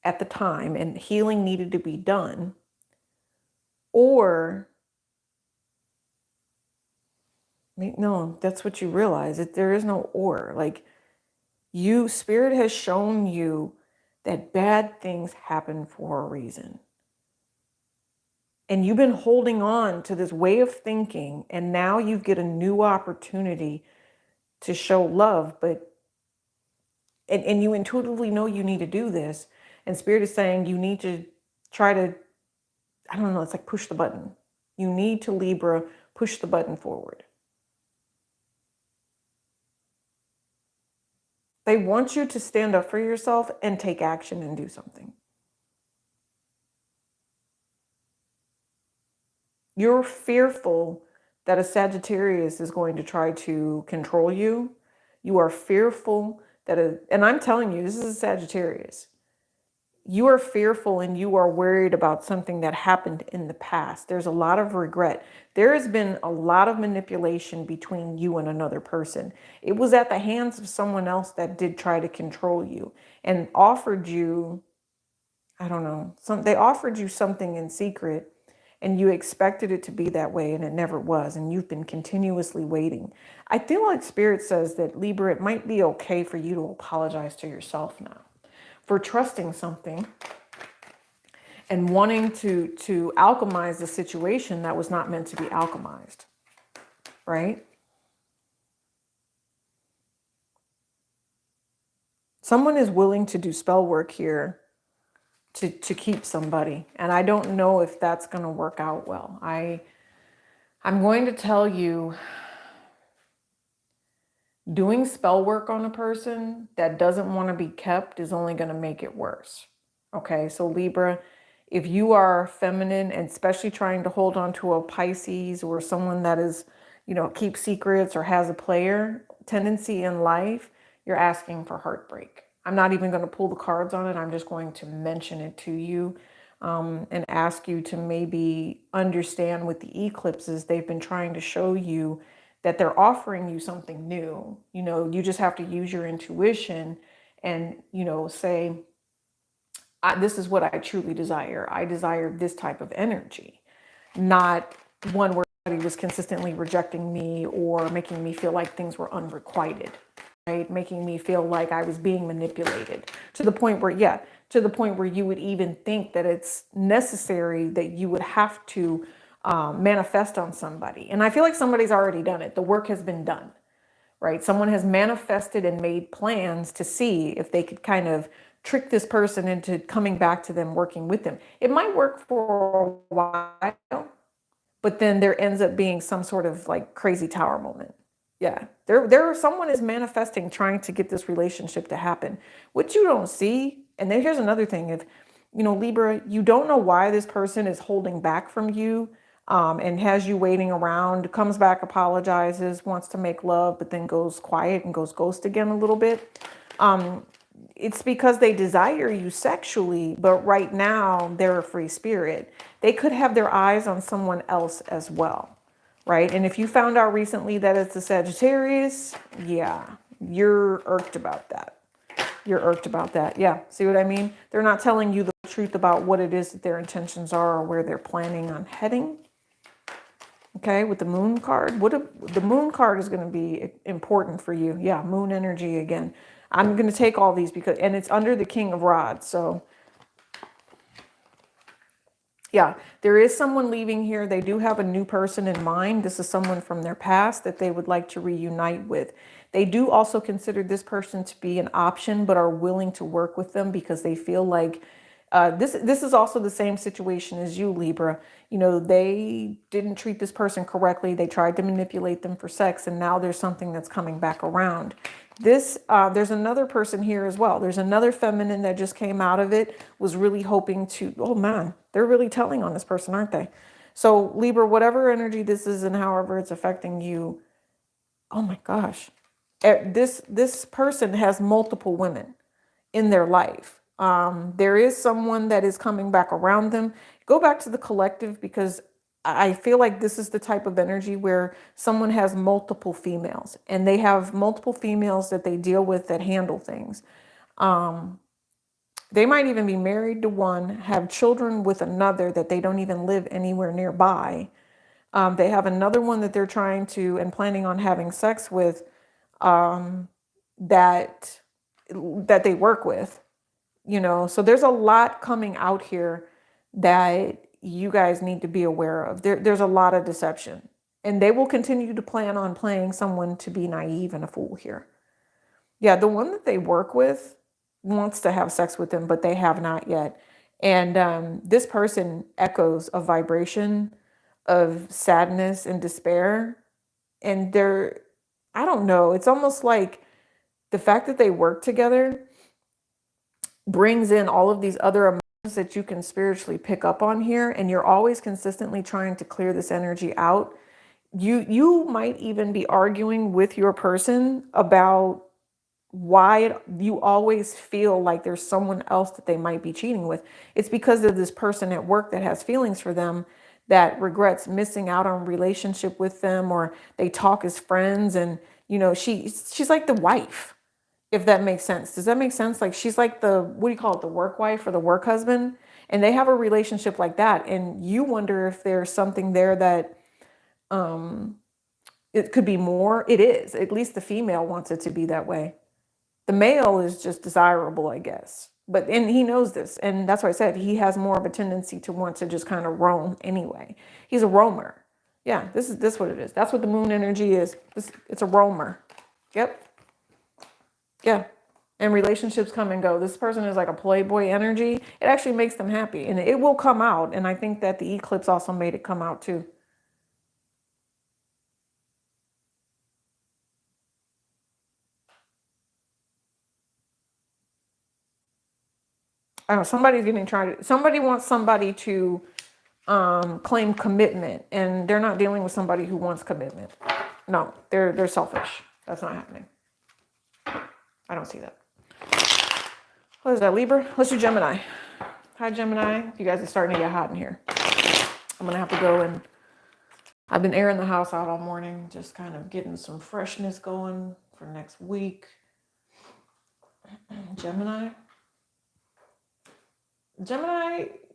at the time and healing needed to be done, or no, that's what you realize. There is no or. Like, Spirit has shown you that bad things happen for a reason. And you've been holding on to this way of thinking, and now you get a new opportunity to show love, and you intuitively know you need to do this. And Spirit is saying you need to try to, I don't know, it's like push the button. You need to, Libra, push the button forward. They want you to stand up for yourself and take action and do something. You're fearful that a Sagittarius is going to try to control you. You are fearful and I'm telling you, this is a Sagittarius. You are fearful and you are worried about something that happened in the past. There's a lot of regret. There has been a lot of manipulation between you and another person. It was at the hands of someone else that did try to control you and offered you, I don't know, they offered you something in secret and you expected it to be that way and it never was. And you've been continuously waiting. I feel like Spirit says that, Libra, it might be okay for you to apologize to yourself now for trusting something and wanting to alchemize the situation that was not meant to be alchemized, right? Someone is willing to do spell work here to keep somebody. And I don't know if that's going to work out well. I'm going to tell you, doing spell work on a person that doesn't want to be kept is only going to make it worse. Okay, so Libra, if you are feminine and especially trying to hold on to a Pisces or someone that is, keeps secrets or has a player tendency in life, you're asking for heartbreak. I'm not even going to pull the cards on it. I'm just going to mention it to you and ask you to maybe understand with the eclipses, they've been trying to show you that they're offering you something new. You just have to use your intuition and, say, this is what I truly desire. I desire this type of energy, not one where somebody was consistently rejecting me or making me feel like things were unrequited, right? Making me feel like I was being manipulated to the point where, you would even think that it's necessary that you would have to manifest on somebody. And I feel like somebody's already done it. The work has been done, right? Someone has manifested and made plans to see if they could kind of trick this person into coming back to them, working with them. It might work for a while, but then there ends up being some sort of like crazy tower moment. Yeah, someone is manifesting, trying to get this relationship to happen, which you don't see. And then here's another thing: if Libra, you don't know why this person is holding back from you, and has you waiting around, comes back, apologizes, wants to make love, but then goes quiet and goes ghost again a little bit. It's because they desire you sexually, but right now they're a free spirit. They could have their eyes on someone else as well, right? And if you found out recently that it's a Sagittarius, yeah, you're irked about that. Yeah, see what I mean? They're not telling you the truth about what it is that their intentions are or where they're planning on heading. Okay, with the moon card, the moon card is going to be important for you. Yeah, moon energy again. I'm going to take all these and it's under the King of Rods. So yeah, there is someone leaving here. They do have a new person in mind. This is someone from their past that they would like to reunite with. They do also consider this person to be an option, but are willing to work with them because they feel like this is also the same situation as you, Libra. They didn't treat this person correctly. They tried to manipulate them for sex, and now there's something that's coming back around. There's another person here as well. There's another feminine that just came out of it, was really hoping to, oh man, they're really telling on this person, aren't they? So Libra, whatever energy this is and however it's affecting you, oh my gosh, this person has multiple women in their life. There is someone that is coming back around them. Go back to the collective, because I feel like this is the type of energy where someone has multiple females and they have multiple females that they deal with that handle things. They might even be married to one, have children with another that they don't even live anywhere nearby. They have another one that they're trying to and planning on having sex with, that they work with. So there's a lot coming out here that you guys need to be aware of. There's a lot of deception, and they will continue to plan on playing someone to be naive and a fool here. Yeah, the one that they work with wants to have sex with them, but they have not yet. And this person echoes a vibration of sadness and despair. And I don't know, it's almost like the fact that they work together brings in all of these other emotions that you can spiritually pick up on here. And you're always consistently trying to clear this energy out. you might even be arguing with your person about why you always feel like there's someone else that they might be cheating with. It's because of this person at work that has feelings for them, that regrets missing out on a relationship with them, or they talk as friends, and she's like the wife, if that makes sense. Does that make sense? Like, she's like the, what do you call it, the work wife or the work husband, and they have a relationship like that, and you wonder if there's something there that it could be more. It is, at least the female wants it to be that way. The male is just desirable, I guess. And he knows this. And that's why I said he has more of a tendency to want to just kind of roam anyway. He's a roamer. Yeah, this what it is. That's what the moon energy is. It's a roamer. Yep. Yeah. And relationships come and go. This person is like a playboy energy. It actually makes them happy. And it will come out. And I think that the eclipse also made it come out too. I don't know, somebody wants somebody to claim commitment, and they're not dealing with somebody who wants commitment. No, they're selfish. That's not happening. I don't see that. What is that, Libra? Let's do Gemini. Hi, Gemini. You guys are starting to get hot in here. I'm gonna have to go, and I've been airing the house out all morning, just kind of getting some freshness going for next week. Gemini,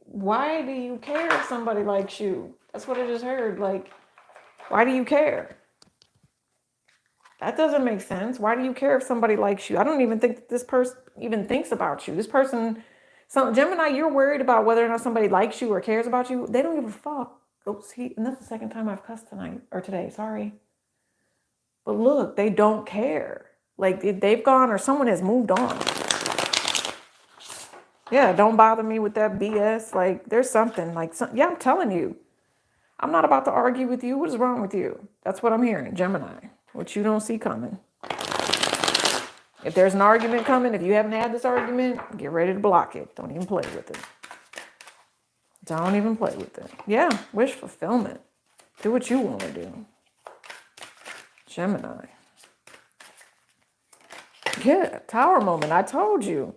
why do you care if somebody likes you? That's what I just heard. Like, why do you care? That doesn't make sense. Why do you care if somebody likes you? I don't even think that this person even thinks about you. This person, Gemini, you're worried about whether or not somebody likes you or cares about you. They don't give a fuck. Oops, and that's the second time I've cussed tonight or today. Sorry. But look, they don't care. Like, if they've gone or someone has moved on. Yeah, don't bother me with that BS. Like, there's something like, yeah, I'm telling you, I'm not about to argue with you. What is wrong with you? That's what I'm hearing, Gemini. What you don't see coming. If there's an argument coming, if you haven't had this argument, get ready to block it. Don't even play with it. Don't even play with it. Yeah, wish fulfillment. Do what you want to do. Gemini. Yeah, tower moment. I told you.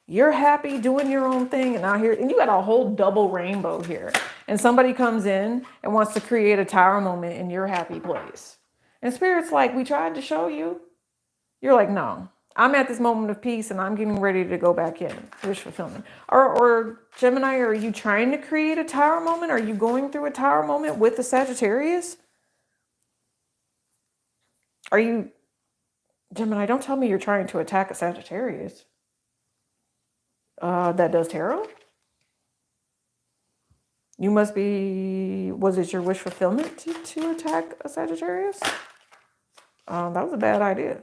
You're happy doing your own thing, and out here, and you got a whole double rainbow here. And somebody comes in and wants to create a tower moment in your happy place. And Spirit's like, we tried to show you. You're like, no, I'm at this moment of peace and I'm getting ready to go back in. Wish fulfillment. Or Gemini, are you trying to create a tower moment? Are you going through a tower moment with the Sagittarius? Are you, Gemini, don't tell me you're trying to attack a Sagittarius. That does tarot? You must be, was it your wish fulfillment to attack a Sagittarius? That was a bad idea.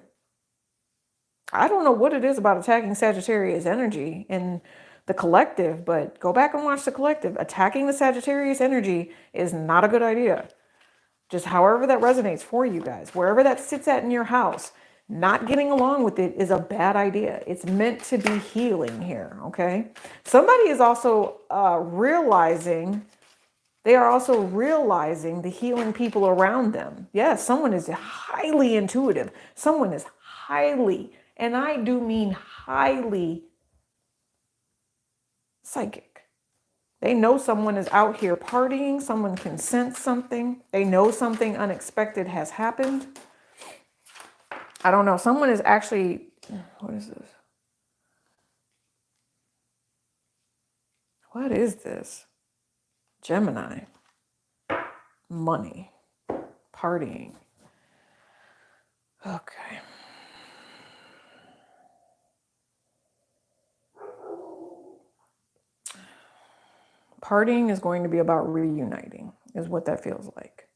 I don't know what it is about attacking Sagittarius energy in the collective, but go back and watch the collective. Attacking the Sagittarius energy is not a good idea. Just however that resonates for you guys, wherever that sits at in your house, not getting along with it is a bad idea. It's meant to be healing here, okay? Somebody is also realizing the healing people around them. Yes, someone is highly intuitive. Someone is highly, and I do mean highly, psychic. They know someone is out here partying. Someone can sense something. They know something unexpected has happened. I don't know. Someone is actually, what is this? What is this? Gemini. Money. Partying. Okay. Partying is going to be about reuniting, is what that feels like.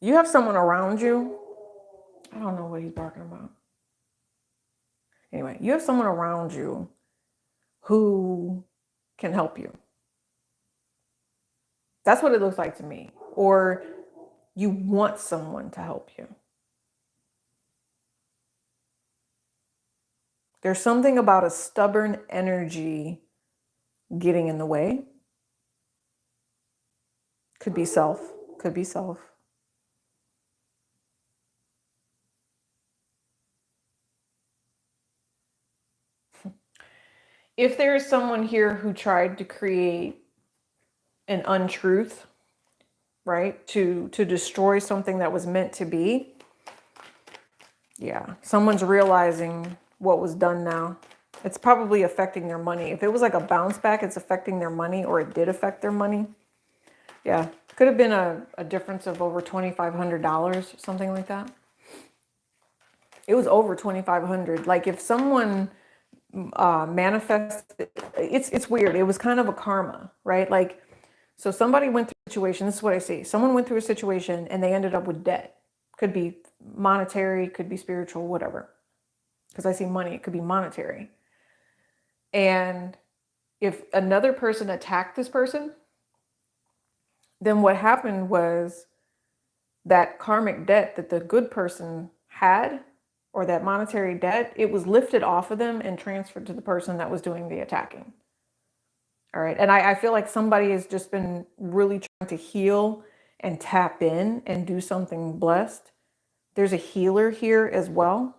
You have someone around you. I don't know what he's barking about. Anyway, you have someone around you who can help you. That's what it looks like to me. Or you want someone to help you. There's something about a stubborn energy getting in the way. Could be self. Could be self. If there is someone here who tried to create an untruth, right, to destroy something that was meant to be, yeah, someone's realizing what was done now. It's probably affecting their money. If it was like a bounce back, it's affecting their money, or it did affect their money. Yeah, could have been a difference of over $2,500, something like that. It was over 2,500. Like if someone manifested, it's weird. It was kind of a karma, right? Like, so somebody went through a situation. This is what I see. Someone went through a situation and they ended up with debt. Could be monetary, could be spiritual, whatever. Because I see money, it could be monetary. And if another person attacked this person, then what happened was that karmic debt that the good person had, or that monetary debt, it was lifted off of them and transferred to the person that was doing the attacking. All right. And I feel like somebody has just been really trying to heal and tap in and do something blessed. There's a healer here as well.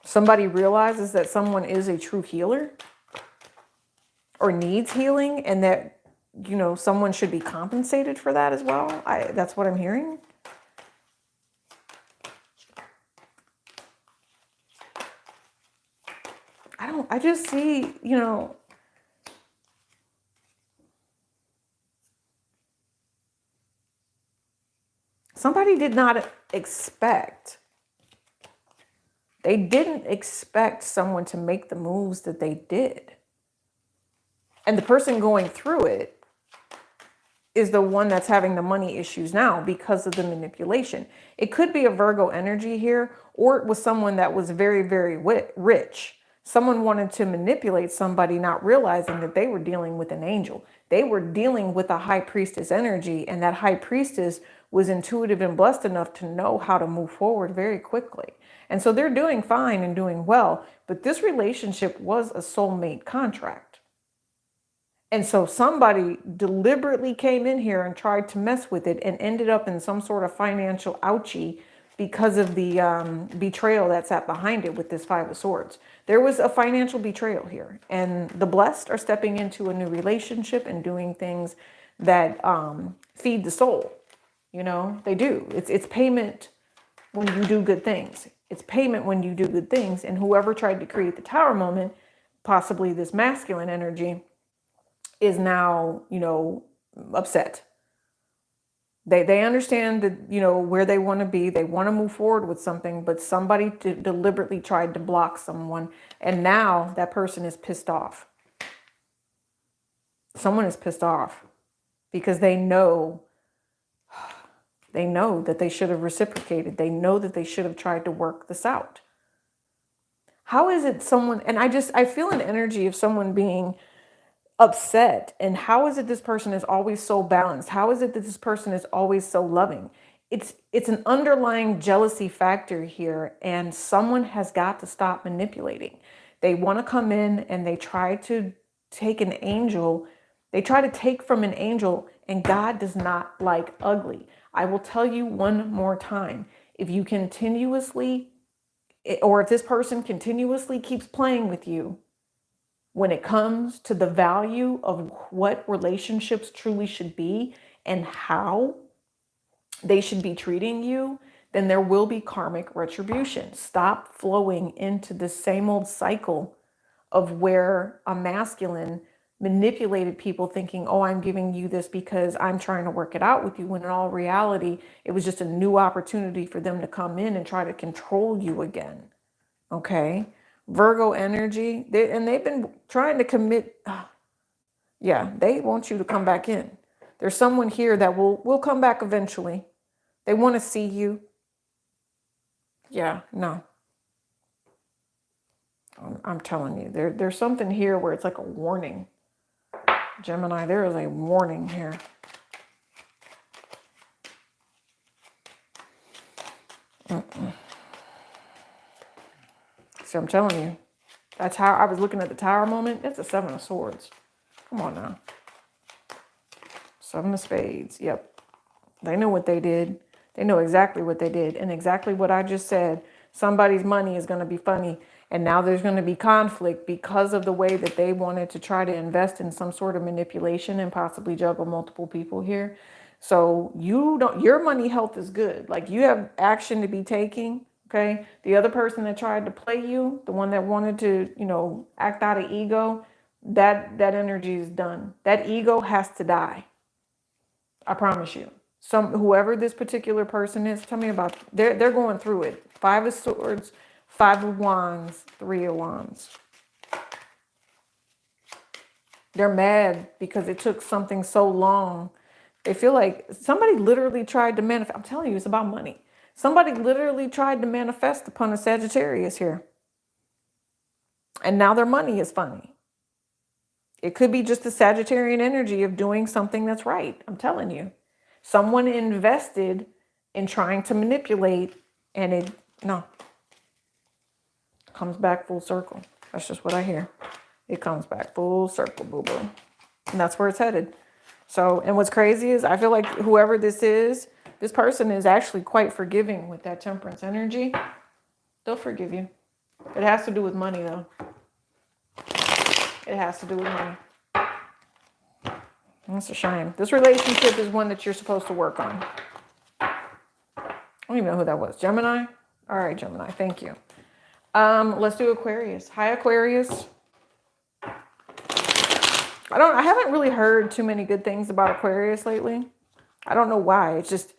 Somebody realizes that someone is a true healer or needs healing, and that, you know, someone should be compensated for that as well. That's what I'm hearing. I just see, you know, somebody did not expect, they didn't expect someone to make the moves that they did. And the person going through it is the one that's having the money issues now because of the manipulation. It could be a Virgo energy here, or it was someone that was very, very rich. Someone wanted to manipulate somebody, not realizing that they were dealing with an angel. They were dealing with a high priestess energy, and that high priestess was intuitive and blessed enough to know how to move forward very quickly. And so they're doing fine and doing well, but this relationship was a soulmate contract. And so somebody deliberately came in here and tried to mess with it and ended up in some sort of financial ouchie because of the betrayal that's at behind it with this Five of Swords. There was a financial betrayal here, and the blessed are stepping into a new relationship and doing things that feed the soul. You know, they do. It's payment when you do good things. It's payment when you do good things. And whoever tried to create the tower moment, possibly this masculine energy, is now, you know, upset. They understand that, you know, where they want to be. They want to move forward with something, but somebody deliberately tried to block someone. And now that person is pissed off. Someone is pissed off because they know that they should have reciprocated. They know that they should have tried to work this out. How is it someone, and I feel an energy of someone being upset. And how is it this person is always so balanced? How is it that this person is always so loving? It's an underlying jealousy factor here, and someone has got to stop manipulating. They want to come in and they try to take an angel. They try to take from an angel, and God does not like ugly. I will tell you one more time. If you continuously, or if this person continuously keeps playing with you, when it comes to the value of what relationships truly should be and how they should be treating you, then there will be karmic retribution. Stop flowing into the same old cycle of where a masculine manipulated people thinking, oh, I'm giving you this because I'm trying to work it out with you, when in all reality, it was just a new opportunity for them to come in and try to control you again. Okay? Virgo energy, they've been trying to commit. Yeah, they want you to come back in. There's someone here that will come back eventually. They want to see you. Yeah, no. I'm telling you, there's something here where it's like a warning. Gemini, there is a warning here. See, I'm telling you. That's how I was looking at the Tower moment. It's a 7 of Swords. Come on now. 7 of Spades. Yep. They know what they did. They know exactly what they did. And exactly what I just said. Somebody's money is going to be funny. And now there's going to be conflict because of the way that they wanted to try to invest in some sort of manipulation and possibly juggle multiple people here. So your money health is good. Like, you have action to be taking. Okay. The other person that tried to play you, the one that wanted to, act out of ego, that energy is done. That ego has to die. I promise you. Whoever this particular person is, tell me about, they're going through it. 5 of Swords, 5 of Wands, 3 of Wands. They're mad because it took something so long. They feel like somebody literally tried to manifest. I'm telling you, it's about money. Somebody literally tried to manifest upon a Sagittarius here. And now their money is funny. It could be just the Sagittarian energy of doing something that's right. I'm telling you. Someone invested in trying to manipulate, and it comes back full circle. That's just what I hear. It comes back full circle, boo-boo. And that's where it's headed. So, and what's crazy is I feel like whoever this is, this person is actually quite forgiving with that Temperance energy. They'll forgive you. It has to do with money, though. It has to do with money. That's a shame. This relationship is one that you're supposed to work on. I don't even know who that was. Gemini? All right, Gemini. Thank you. Let's do Aquarius. Hi, Aquarius. I haven't really heard too many good things about Aquarius lately. I don't know why. It's just,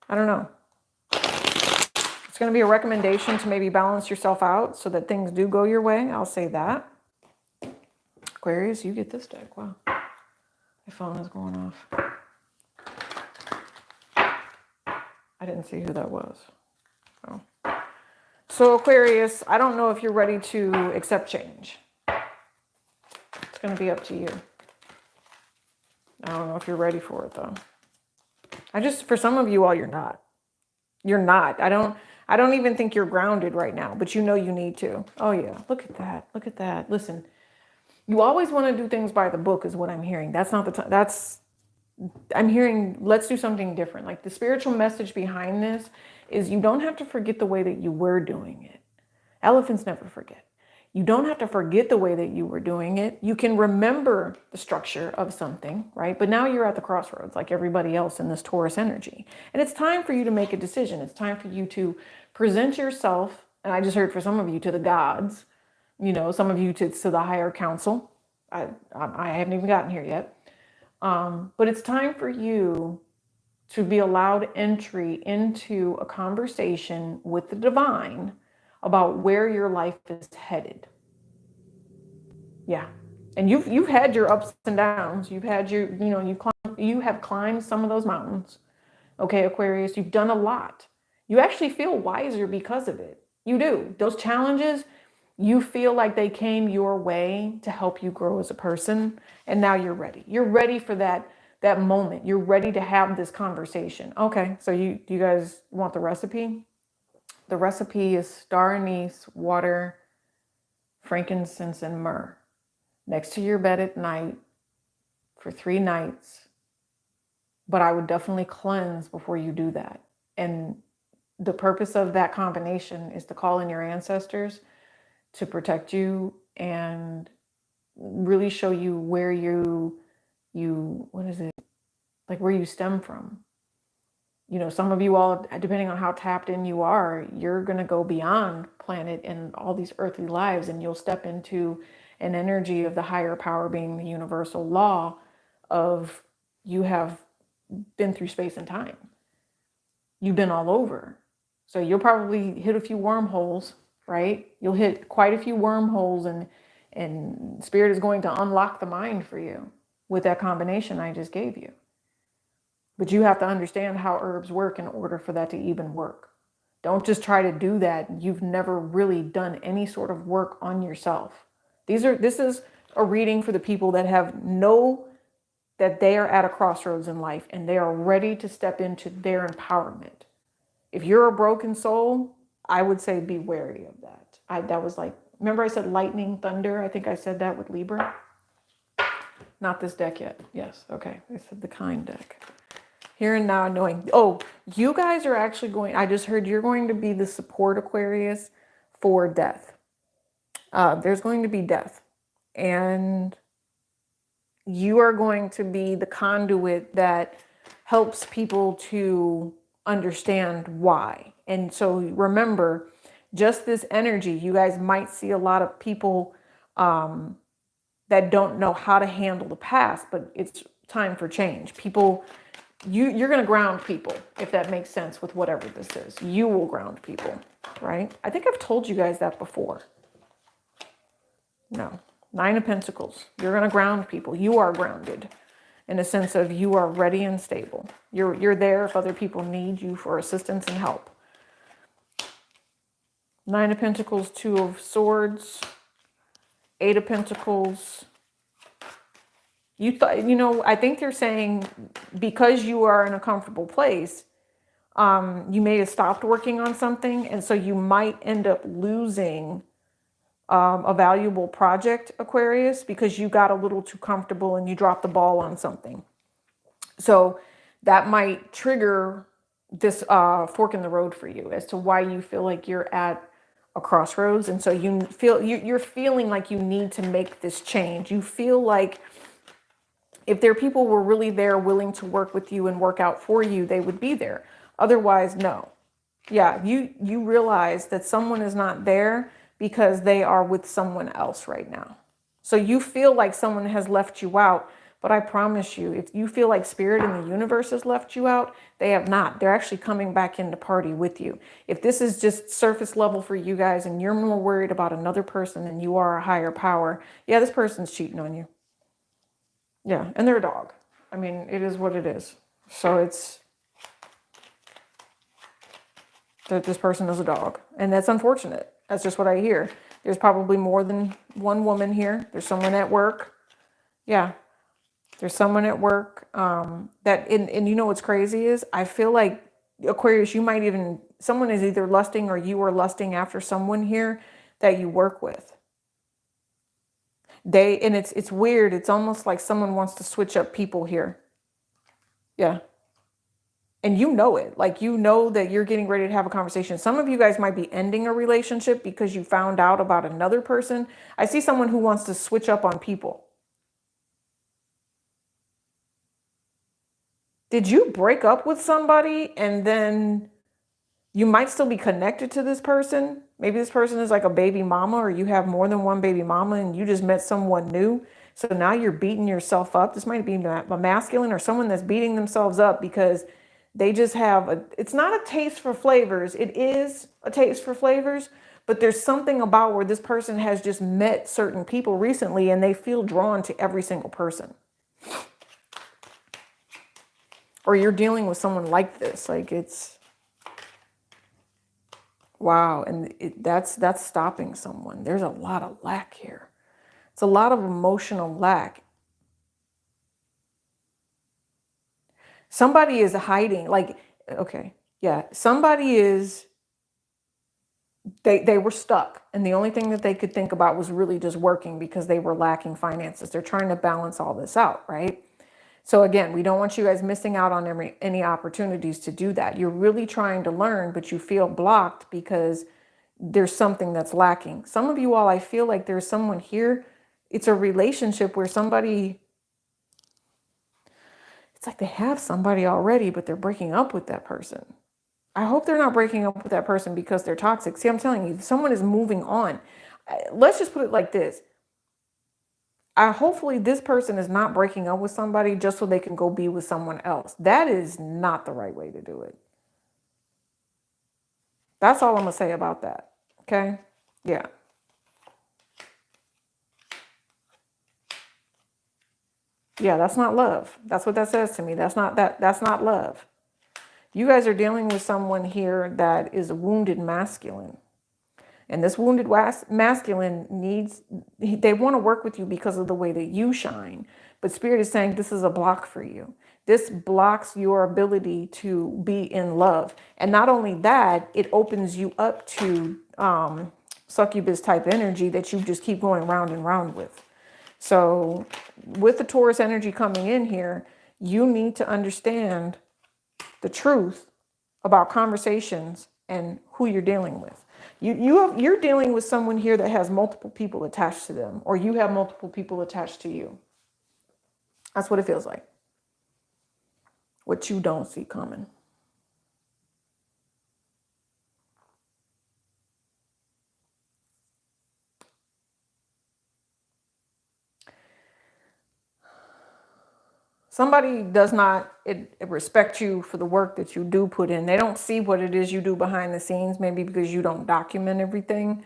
I don't know. It's going to be a recommendation to maybe balance yourself out so that things do go your way. I'll say that. Aquarius, you get this deck. Wow. My phone is going off. I didn't see who that was. Oh. So Aquarius, I don't know if you're ready to accept change. It's going to be up to you. I don't know if you're ready for it, though. For some of you all, you're not. You're not. I don't even think you're grounded right now, but you know you need to. Oh yeah, look at that. Look at that. Listen, you always want to do things by the book is what I'm hearing. That's not the time. I'm hearing, let's do something different. Like, the spiritual message behind this is you don't have to forget the way that you were doing it. Elephants never forget. You don't have to forget the way that you were doing it. You can remember the structure of something, right? But now you're at the crossroads like everybody else in this Taurus energy. And it's time for you to make a decision. It's time for you to present yourself, and I just heard for some of you, to the gods, some of you to the higher council. I haven't even gotten here yet. But it's time for you to be allowed entry into a conversation with the divine about where your life is headed. Yeah. And you've had your ups and downs. You've had your, you have climbed some of those mountains. Okay, Aquarius, you've done a lot. You actually feel wiser because of it. You do. Those challenges, you feel like they came your way to help you grow as a person. And now you're ready. You're ready for that moment. You're ready to have this conversation. Okay, so you guys want the recipe? The recipe is star anise, water, frankincense, and myrrh. Next to your bed at night for 3 nights. But I would definitely cleanse before you do that. And the purpose of that combination is to call in your ancestors to protect you and really show you where what is it? Like, where you stem from. Some of you all, depending on how tapped in you are, you're going to go beyond planet and all these earthly lives, and you'll step into an energy of the higher power being the universal law of you have been through space and time. You've been all over. So you'll probably hit a few wormholes, right? You'll hit quite a few wormholes, and Spirit is going to unlock the mind for you with that combination I just gave you. But you have to understand how herbs work in order for that to even work. Don't just try to do that. You've never really done any sort of work on yourself. This is a reading for the people that know that they are at a crossroads in life and they are ready to step into their empowerment. If you're a broken soul, I would say be wary of that. That was like, remember I said lightning, thunder? I think I said that with Libra. Not this deck yet. Yes. Okay. I said the kind deck. Here and now knowing. Oh, you guys are actually going, I just heard you're going to be the support Aquarius for death. There's going to be death. And you are going to be the conduit that helps people to understand why. And so remember, just this energy, you guys might see a lot of people that don't know how to handle the past, but it's time for change. People, you're going to ground people, if that makes sense with whatever this is. You will ground people, right? I think I've told you guys that before. No. Nine of Pentacles. You're going to ground people. You are grounded in a sense of you are ready and stable. You're there if other people need you for assistance and help. Nine of Pentacles, Two of Swords, Eight of Pentacles. You thought, you know, I think they're saying because you are in a comfortable place, you may have stopped working on something, and so you might end up losing a valuable project, Aquarius, because you got a little too comfortable and you dropped the ball on something. So that might trigger this fork in the road for you as to why you feel like you're at a crossroads. And so you feel you're feeling like you need to make this change. You feel like if there are people who were really there willing to work with you and work out for you, they would be there. Otherwise, no. Yeah, you realize that someone is not there because they are with someone else right now. So you feel like someone has left you out, but I promise you, if you feel like spirit in the universe has left you out, they have not. They're actually coming back in to party with you. If this is just surface level for you guys and you're more worried about another person than you are a higher power, yeah, this person's cheating on you. Yeah, and they're a dog. I mean, it is what it is. So it's that this person is a dog, and that's unfortunate. That's just what I hear. There's probably more than one woman here. There's someone at work. Yeah, there's someone at work and you know what's crazy is I feel like Aquarius, you might even, someone is either lusting or you are lusting after someone here that you work with. And it's weird. It's almost like someone wants to switch up people here. Yeah. And you know it, like, you know that you're getting ready to have a conversation. Some of you guys might be ending a relationship because you found out about another person. I see someone who wants to switch up on people. Did you break up with somebody and then you might still be connected to this person? Maybe this person is like a baby mama, or you have more than one baby mama and you just met someone new. So now you're beating yourself up. This might be a masculine or someone that's beating themselves up because they just have it's not a taste for flavors. It is a taste for flavors, but there's something about where this person has just met certain people recently and they feel drawn to every single person. Or you're dealing with someone like this. Like, it's, wow. And that's stopping someone. There's a lot of lack here. It's a lot of emotional lack. Somebody is hiding, like, okay, yeah, somebody is, they were stuck. And the only thing that they could think about was really just working because they were lacking finances. They're trying to balance all this out, right? So again, we don't want you guys missing out on any opportunities to do that. You're really trying to learn, but you feel blocked because there's something that's lacking. Some of you all, I feel like there's someone here. It's a relationship where somebody, it's like they have somebody already, but they're breaking up with that person. I hope they're not breaking up with that person because they're toxic. See, I'm telling you, someone is moving on. Let's just put it like this. Hopefully this person is not breaking up with somebody just so they can go be with someone else. That is not the right way to do it. That's all I'm going to say about that. Okay? Yeah. Yeah, that's not love. That's what that says to me. That's not love. You guys are dealing with someone here that is a wounded masculine. And this wounded masculine they want to work with you because of the way that you shine. But Spirit is saying this is a block for you. This blocks your ability to be in love. And not only that, it opens you up to succubus type energy that you just keep going round and round with. So with the Taurus energy coming in here, you need to understand the truth about conversations and who you're dealing with. You're dealing with someone here that has multiple people attached to them, or you have multiple people attached to you. That's what it feels like. What you don't see coming. Somebody does not respect you for the work that you do put in. They don't see what it is you do behind the scenes, maybe because you don't document everything.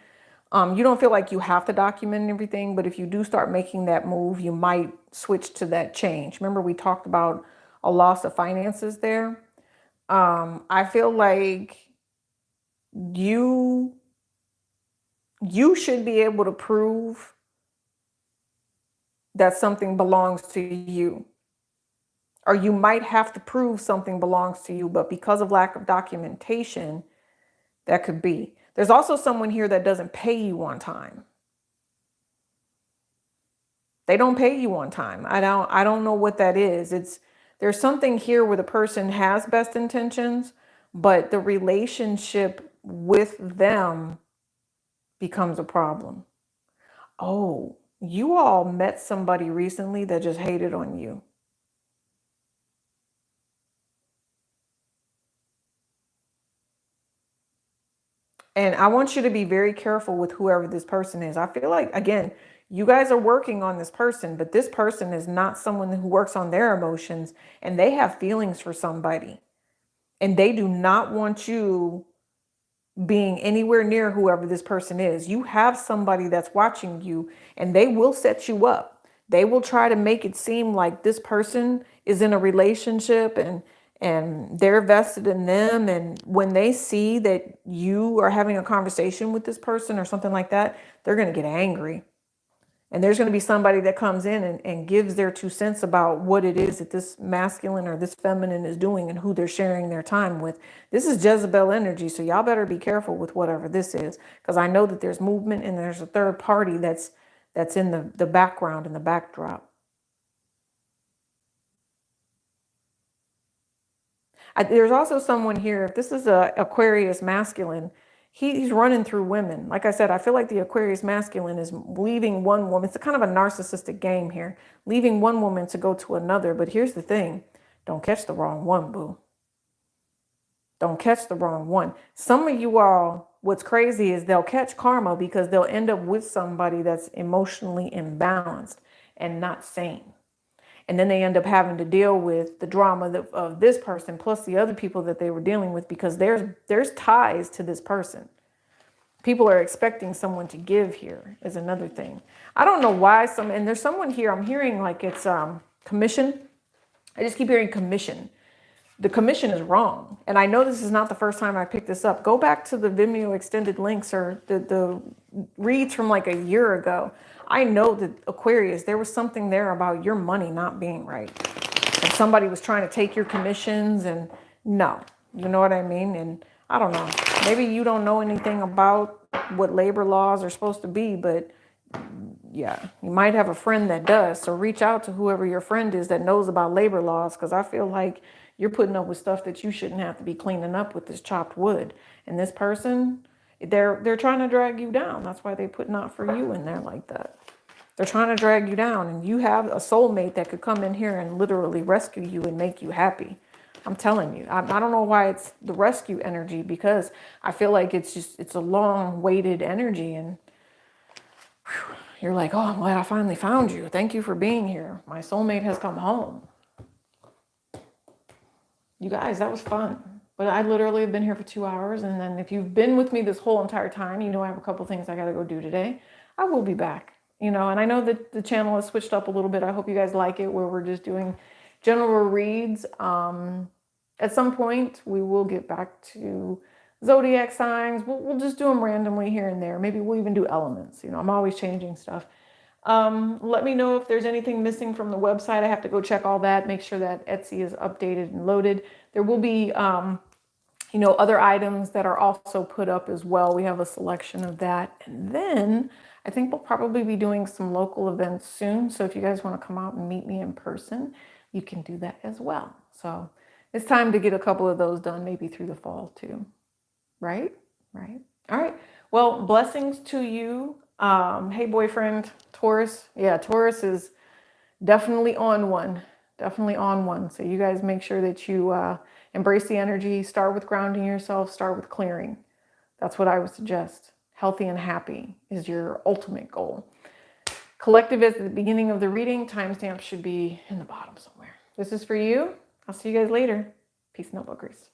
You don't feel like you have to document everything, but if you do start making that move, you might switch to that change. Remember, we talked about a loss of finances there. I feel like you should be able to prove that something belongs to you. Or you might have to prove something belongs to you, but because of lack of documentation, that could be. There's also someone here that doesn't pay you on time. They don't pay you on time. I don't know what that is. There's something here where the person has best intentions, but the relationship with them becomes a problem. Oh, you all met somebody recently that just hated on you. And I want you to be very careful with whoever this person is. I feel like, again, you guys are working on this person, but this person is not someone who works on their emotions, and they have feelings for somebody. And they do not want you being anywhere near whoever this person is. You have somebody that's watching you, and they will set you up. They will try to make it seem like this person is in a relationship and they're vested in them. And when they see that you are having a conversation with this person or something like that, they're going to get angry. And there's going to be somebody that comes in and gives their 2 cents about what it is that this masculine or this feminine is doing and who they're sharing their time with. This is Jezebel energy, so y'all better be careful with whatever this is, because I know that there's movement and there's a third party that's in the background and the backdrop. There's also someone here, if this is a Aquarius masculine, he's running through women. Like I said, I feel like the Aquarius masculine is leaving one woman. It's a kind of a narcissistic game here, leaving one woman to go to another. But here's the thing. Don't catch the wrong one, boo. Don't catch the wrong one. Some of you all, what's crazy is they'll catch karma because they'll end up with somebody that's emotionally imbalanced and not sane. And then they end up having to deal with the drama of this person plus the other people that they were dealing with, because there's ties to this person. People are expecting someone to give here is another thing. I don't know why and there's someone here, I'm hearing like it's commission. I just keep hearing commission. The commission is wrong. And I know this is not the first time I picked this up. Go back to the Vimeo extended links or the reads from like a year ago. I know that Aquarius, there was something there about your money not being right. And somebody was trying to take your commissions, and no, you know what I mean? And I don't know, maybe you don't know anything about what labor laws are supposed to be, but yeah, you might have a friend that does. So reach out to whoever your friend is that knows about labor laws, because I feel like you're putting up with stuff that you shouldn't have to be cleaning up with this chopped wood. And this person, they're trying to drag you down. That's why they put not for you in there like that. They're trying to drag you down, and you have a soulmate that could come in here and literally rescue you and make you happy. I'm telling you, I don't know why it's the rescue energy, because I feel like it's a long weighted energy, and whew, you're like, oh, I'm glad I finally found you. Thank you for being here. My soulmate has come home. You guys, that was fun. But I literally have been here for 2 hours. And then if you've been with me this whole entire time, you know I have a couple things I got to go do today. I will be back, and I know that the channel has switched up a little bit. I hope you guys like it, where we're just doing general reads. At some point, we will get back to zodiac signs. We'll just do them randomly here and there. Maybe we'll even do elements. I'm always changing stuff. Let me know if there's anything missing from the website. I have to go check all that, make sure that Etsy is updated and loaded. There will be other items that are also put up as well. We have a selection of that. And then I think we'll probably be doing some local events soon. So if you guys want to come out and meet me in person, you can do that as well. So it's time to get a couple of those done, maybe through the fall too. Right? Right. All right. Well, blessings to you. Hey, boyfriend, Taurus. Yeah, Taurus is definitely on one. Definitely on one. So you guys make sure that you embrace the energy. Start with grounding yourself. Start with clearing. That's what I would suggest. Healthy and happy is your ultimate goal. Collective is at the beginning of the reading. Timestamp should be in the bottom somewhere. This is for you. I'll see you guys later. Peace and love, bookers.